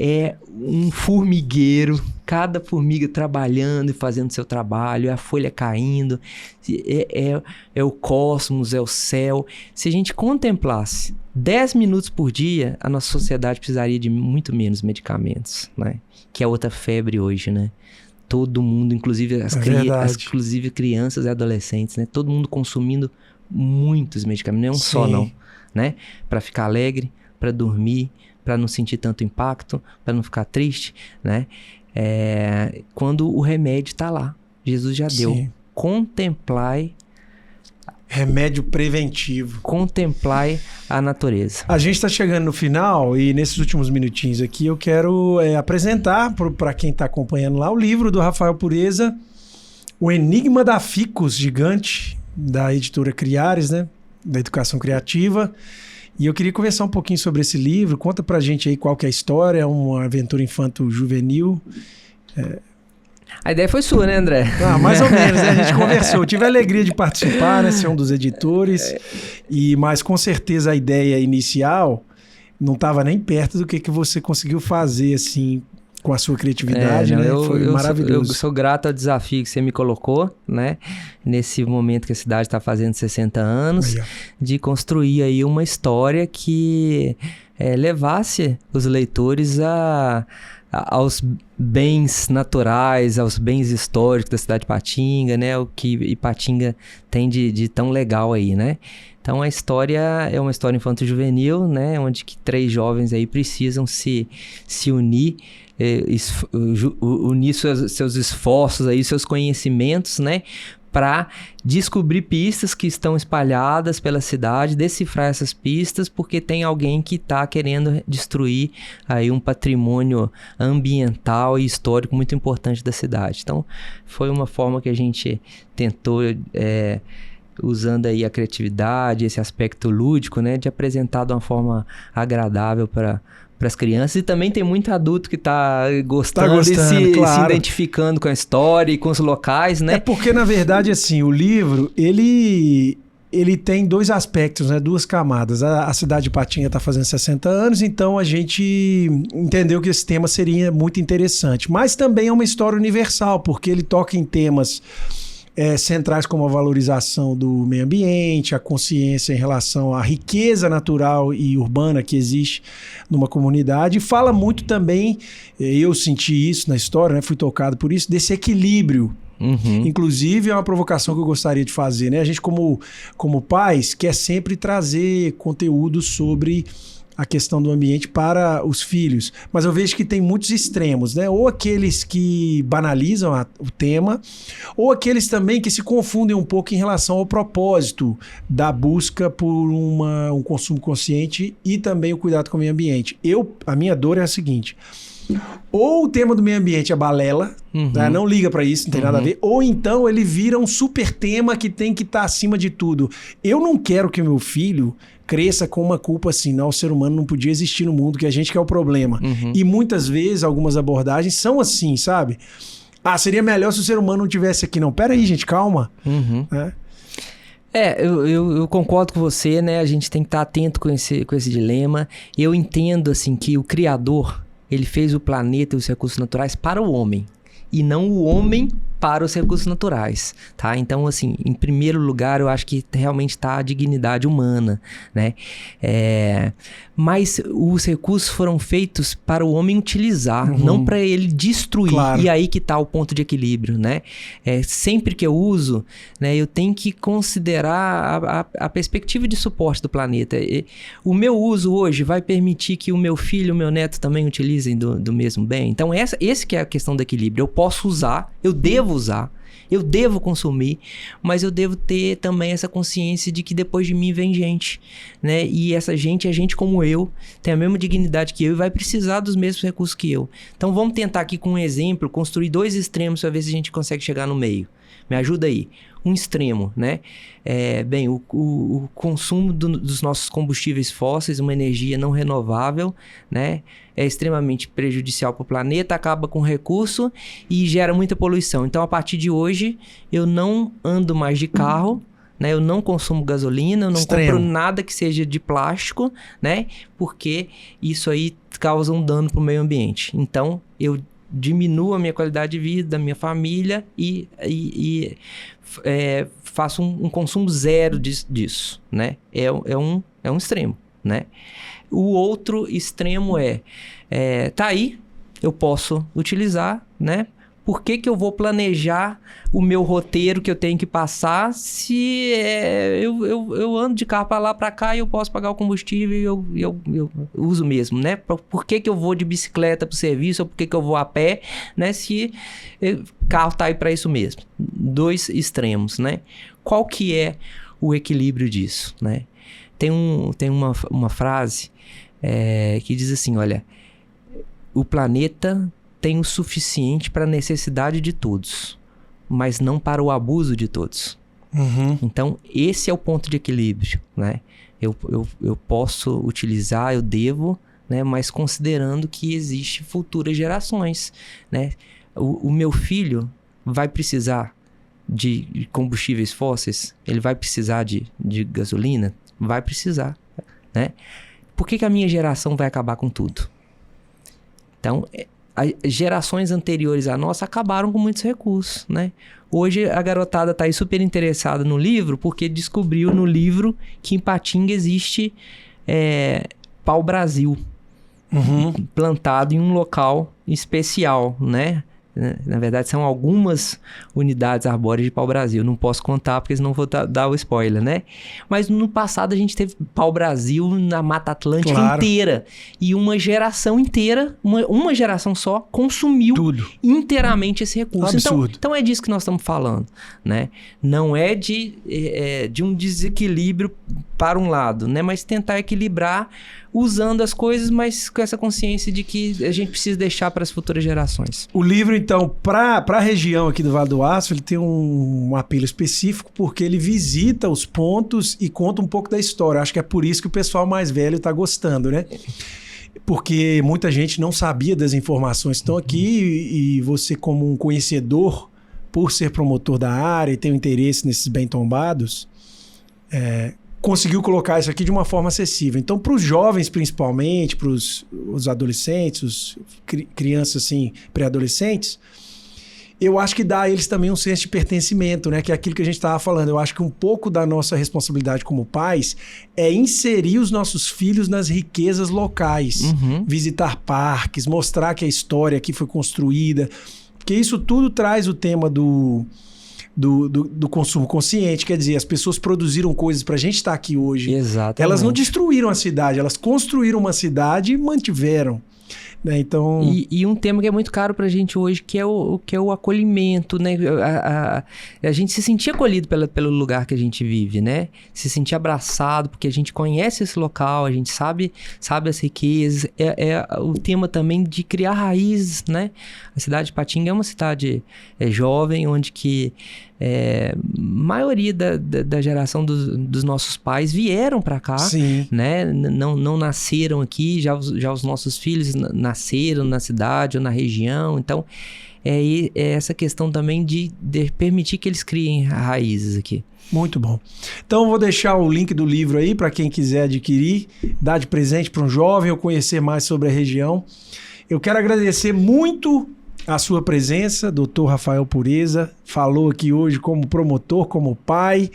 é um formigueiro, cada formiga trabalhando e fazendo seu trabalho, a folha caindo, é o cosmos, é o céu. Se a gente contemplasse 10 minutos por dia, a nossa sociedade precisaria de muito menos medicamentos, né? Que é outra febre hoje, né? Todo mundo, inclusive inclusive crianças e adolescentes, né? Todo mundo consumindo muitos medicamentos, não é um só não, né? Para ficar alegre, para dormir, para não sentir tanto impacto, para não ficar triste, né? Quando o remédio está lá, Jesus já deu. Sim. Contemplai. Remédio preventivo. Contemplai a natureza. A gente está chegando no final e nesses últimos minutinhos aqui eu quero apresentar para quem está acompanhando lá o livro do Rafael Pureza, O Enigma da Ficus Gigante, da editora Criares, né? Da Educação Criativa. E eu queria conversar um pouquinho sobre esse livro. Conta pra gente aí qual que é a história, é uma aventura infanto-juvenil. A ideia foi sua, né, André? Mais ou menos, né? A gente conversou. Eu tive a alegria de participar, né? Ser um dos editores. Mas com certeza a ideia inicial não estava nem perto do que você conseguiu fazer, assim, com a sua criatividade, né? Foi maravilhoso. Eu sou grato ao desafio que você me colocou, né? Nesse momento que a cidade está fazendo 60 anos, de construir aí uma história que levasse os leitores aos bens naturais, aos bens históricos da cidade de Ipatinga, né? O que Ipatinga tem de tão legal aí, né? Então a história é uma história infanto-juvenil, né? Onde que 3 jovens aí precisam se unir, unir seus esforços aí, seus conhecimentos, né? Para descobrir pistas que estão espalhadas pela cidade, decifrar essas pistas, porque tem alguém que está querendo destruir aí um patrimônio ambiental e histórico muito importante da cidade. Então, foi uma forma que a gente tentou, usando aí a criatividade, esse aspecto lúdico, né, de apresentar de uma forma agradável para as crianças. E também tem muito adulto que está gostando e se identificando com a história e com os locais, né? Porque, na verdade, assim, o livro, ele tem 2 aspectos, né? 2 camadas. A cidade de Ipatinga está fazendo 60 anos, então a gente entendeu que esse tema seria muito interessante. Mas também é uma história universal, porque ele toca em temas centrais como a valorização do meio ambiente, a consciência em relação à riqueza natural e urbana que existe numa comunidade, e fala muito também, eu senti isso na história, né, fui tocado por isso, desse equilíbrio. Inclusive é uma provocação que eu gostaria de fazer, né? A gente como pais quer sempre trazer conteúdo sobre a questão do ambiente para os filhos, mas eu vejo que tem muitos extremos, né? Ou aqueles que banalizam o tema, ou aqueles também que se confundem um pouco em relação ao propósito da busca por um consumo consciente e também o cuidado com o meio ambiente. A minha dor é a seguinte: ou o tema do meio ambiente é balela, né? Não liga para isso, não tem nada a ver, ou então ele vira um super tema que tem que estar acima de tudo. Eu não quero que meu filho cresça com uma culpa assim, não, o ser humano não podia existir no mundo, que a gente que é o problema. E muitas vezes algumas abordagens são assim, sabe? Seria melhor se o ser humano não tivesse aqui. Não, pera aí, gente, calma. Eu concordo com você, né? A gente tem que estar atento com esse dilema. Eu entendo, assim, que o Criador, ele fez o planeta e os recursos naturais para o homem, e não o homem para os recursos naturais, tá? Então, assim, em primeiro lugar, eu acho que realmente está a dignidade humana, né? Mas os recursos foram feitos para o homem utilizar, não para ele destruir. Claro. E aí que está o ponto de equilíbrio, né? Sempre que eu uso, né, eu tenho que considerar a perspectiva de suporte do planeta. O meu uso hoje vai permitir que o meu filho e o meu neto também utilizem do mesmo bem? Então, esse que é a questão do equilíbrio. Eu posso usar, eu devo usar, eu devo consumir, mas eu devo ter também essa consciência de que depois de mim vem gente, né? E essa gente é gente como eu, tem a mesma dignidade que eu e vai precisar dos mesmos recursos que eu. Então vamos tentar aqui com um exemplo, construir 2 extremos para ver se a gente consegue chegar no meio. Me ajuda aí. Um extremo, né? O consumo dos nossos combustíveis fósseis, uma energia não renovável, né? É extremamente prejudicial para o planeta, acaba com o recurso e gera muita poluição. Então, a partir de hoje, eu não ando mais de carro, né? Eu não consumo gasolina, eu não Extremo. compro nada que seja de plástico, né? Porque isso aí causa um dano para o meio ambiente. Então, eu diminuo a minha qualidade de vida, da minha família e faço um consumo zero disso, né? É um extremo, né? O outro extremo tá aí, eu posso utilizar, né? Por que eu vou planejar o meu roteiro que eu tenho que passar se eu ando de carro para lá, para cá e eu posso pagar o combustível e eu uso mesmo, né? Por que eu vou de bicicleta para o serviço ou por que eu vou a pé, né? Se o carro tá aí para isso mesmo. Dois extremos, né? Qual que é o equilíbrio disso, né? Tem uma frase que diz assim, olha, o planeta tem o suficiente para a necessidade de todos, mas não para o abuso de todos. Uhum. Então, esse é o ponto de equilíbrio, né? Eu posso utilizar, eu devo, né? Mas considerando que existe futuras gerações, né? O meu filho vai precisar de combustíveis fósseis? Ele vai precisar de gasolina? Vai precisar, né? Por que a minha geração vai acabar com tudo? Então, as gerações anteriores à nossa acabaram com muitos recursos, né? Hoje a garotada está aí super interessada no livro porque descobriu no livro que em Patinga existe pau-brasil plantado em um local especial, né? Na verdade, são algumas unidades arbóreas de pau-brasil. Não posso contar porque senão vou dar o spoiler, né? Mas no passado a gente teve pau-brasil na Mata Atlântica inteira. E uma geração inteira, uma geração só, consumiu inteiramente esse recurso. Então é disso que nós estamos falando, né? Não é de um desequilíbrio para um lado, né? Mas tentar equilibrar usando as coisas, mas com essa consciência de que a gente precisa deixar para as futuras gerações. O livro, então, para a região aqui do Vale do Aço, ele tem um apelo específico porque ele visita os pontos e conta um pouco da história. Acho que é por isso que o pessoal mais velho está gostando, né? Porque muita gente não sabia das informações que estão aqui e você, como um conhecedor, por ser promotor da área e ter um interesse nesses bem tombados, conseguiu colocar isso aqui de uma forma acessível. Então, para os jovens, principalmente, para os adolescentes, crianças assim, pré-adolescentes, eu acho que dá a eles também um senso de pertencimento, né? Que é aquilo que a gente estava falando. Eu acho que um pouco da nossa responsabilidade como pais é inserir os nossos filhos nas riquezas locais. Visitar parques, mostrar que a história aqui foi construída. Porque isso tudo traz o tema do consumo consciente, quer dizer, as pessoas produziram coisas pra gente estar aqui hoje. Exatamente. Elas não destruíram a cidade, elas construíram uma cidade e mantiveram. Né? Então... E um tema que é muito caro pra gente hoje, que é o acolhimento, né? A gente se sentir acolhido pelo lugar que a gente vive, né? Se sentir abraçado, porque a gente conhece esse local, a gente sabe as riquezas. É o tema também de criar raízes, né? A cidade de Patinga é uma cidade jovem, onde que maioria da geração dos nossos pais vieram para cá, né? Não nasceram aqui, já os nossos filhos nasceram na cidade ou na região. Então, é essa questão também de permitir que eles criem raízes aqui. Muito bom. Então, vou deixar o link do livro aí para quem quiser adquirir, dar de presente para um jovem ou conhecer mais sobre a região. Eu quero agradecer muito a sua presença, Dr. Rafael Pureza, falou aqui hoje como promotor, como pai,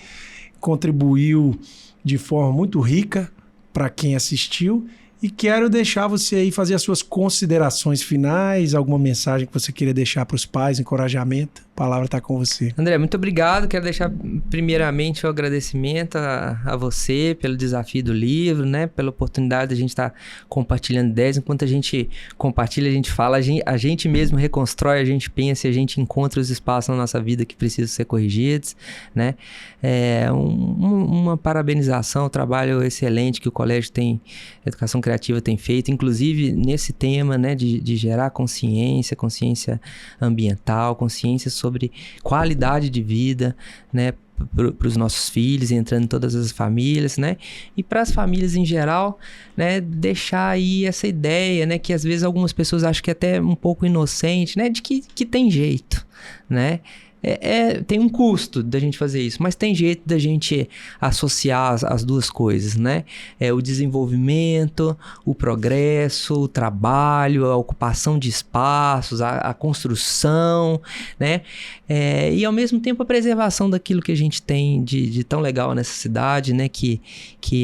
contribuiu de forma muito rica para quem assistiu e quero deixar você aí fazer as suas considerações finais, alguma mensagem que você queira deixar para os pais, encorajamento, a palavra está com você. André, muito obrigado, quero deixar primeiramente o agradecimento a você pelo desafio do livro, né, pela oportunidade de a gente estar compartilhando ideias. Enquanto a gente compartilha, a gente fala, a gente mesmo reconstrói, a gente pensa e a gente encontra os espaços na nossa vida que precisam ser corrigidos, né. Uma parabenização, o trabalho excelente que o Colégio Educação Criativa tem feito, inclusive nesse tema, né, de gerar consciência ambiental, consciência sobre qualidade de vida, né, para os nossos filhos, entrando em todas as famílias, né, e para as famílias em geral, né, deixar aí essa ideia, né, que às vezes algumas pessoas acham que é até um pouco inocente, né, de que tem jeito, né. tem um custo da gente fazer isso, mas tem jeito da gente associar as duas coisas, né? O desenvolvimento, o progresso, o trabalho, a ocupação de espaços, a construção, né? E ao mesmo tempo a preservação daquilo que a gente tem de tão legal nessa cidade, né? Que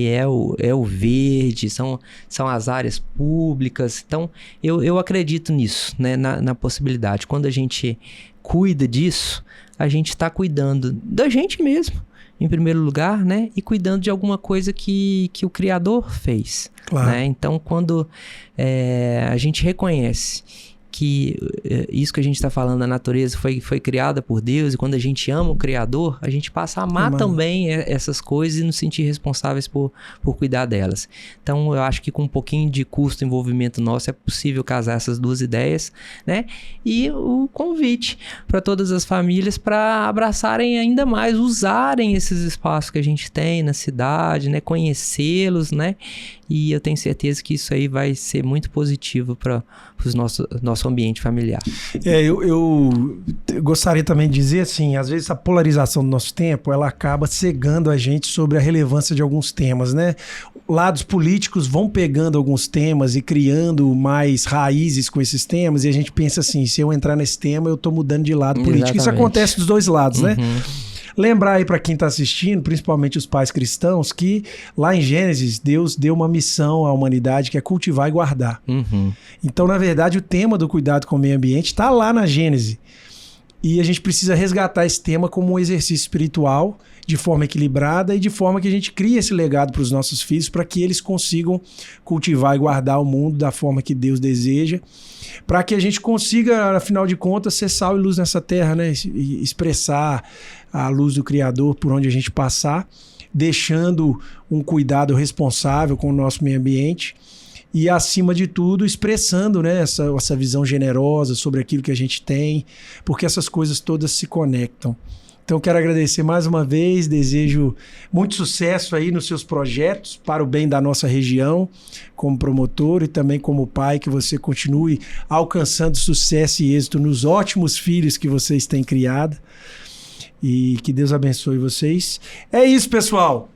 é o verde, são as áreas públicas. Então, eu acredito nisso, né? Na possibilidade. Quando a gente cuida disso, a gente está cuidando da gente mesmo, em primeiro lugar, né? E cuidando de alguma coisa que o Criador fez. Claro. Né? Então, quando a gente reconhece que isso que a gente está falando, a natureza foi criada por Deus, e quando a gente ama o Criador, a gente passa a amar também essas coisas e nos sentir responsáveis por cuidar delas. Então, eu acho que com um pouquinho de custo e envolvimento nosso é possível casar essas duas ideias, né? E o convite para todas as famílias para abraçarem ainda mais, usarem esses espaços que a gente tem na cidade, né? Conhecê-los, né? E eu tenho certeza que isso aí vai ser muito positivo para o nosso ambiente familiar. Eu gostaria também de dizer assim, às vezes a polarização do nosso tempo, ela acaba cegando a gente sobre a relevância de alguns temas, né? Lados políticos vão pegando alguns temas e criando mais raízes com esses temas, e a gente pensa assim, se eu entrar nesse tema, eu estou mudando de lado político. Exatamente. Isso acontece dos dois lados, né? Lembrar aí para quem está assistindo, principalmente os pais cristãos, que lá em Gênesis, Deus deu uma missão à humanidade que é cultivar e guardar. Então, na verdade, o tema do cuidado com o meio ambiente está lá na Gênesis. E a gente precisa resgatar esse tema como um exercício espiritual, de forma equilibrada e de forma que a gente crie esse legado para os nossos filhos, para que eles consigam cultivar e guardar o mundo da forma que Deus deseja, para que a gente consiga, afinal de contas, ser sal e luz nessa terra, né? E expressar a luz do Criador por onde a gente passar, deixando um cuidado responsável com o nosso meio ambiente e, acima de tudo, expressando, né, essa visão generosa sobre aquilo que a gente tem, porque essas coisas todas se conectam. Então, quero agradecer mais uma vez, desejo muito sucesso aí nos seus projetos, para o bem da nossa região, como promotor e também como pai, que você continue alcançando sucesso e êxito nos ótimos filhos que vocês têm criado, e que Deus abençoe vocês. É isso, pessoal.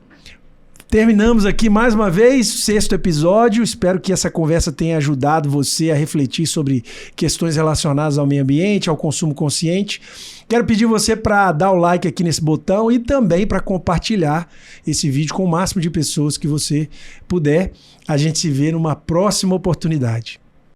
Terminamos aqui mais uma vez o 6º episódio. Espero que essa conversa tenha ajudado você a refletir sobre questões relacionadas ao meio ambiente, ao consumo consciente. Quero pedir você para dar o like aqui nesse botão e também para compartilhar esse vídeo com o máximo de pessoas que você puder. A gente se vê numa próxima oportunidade.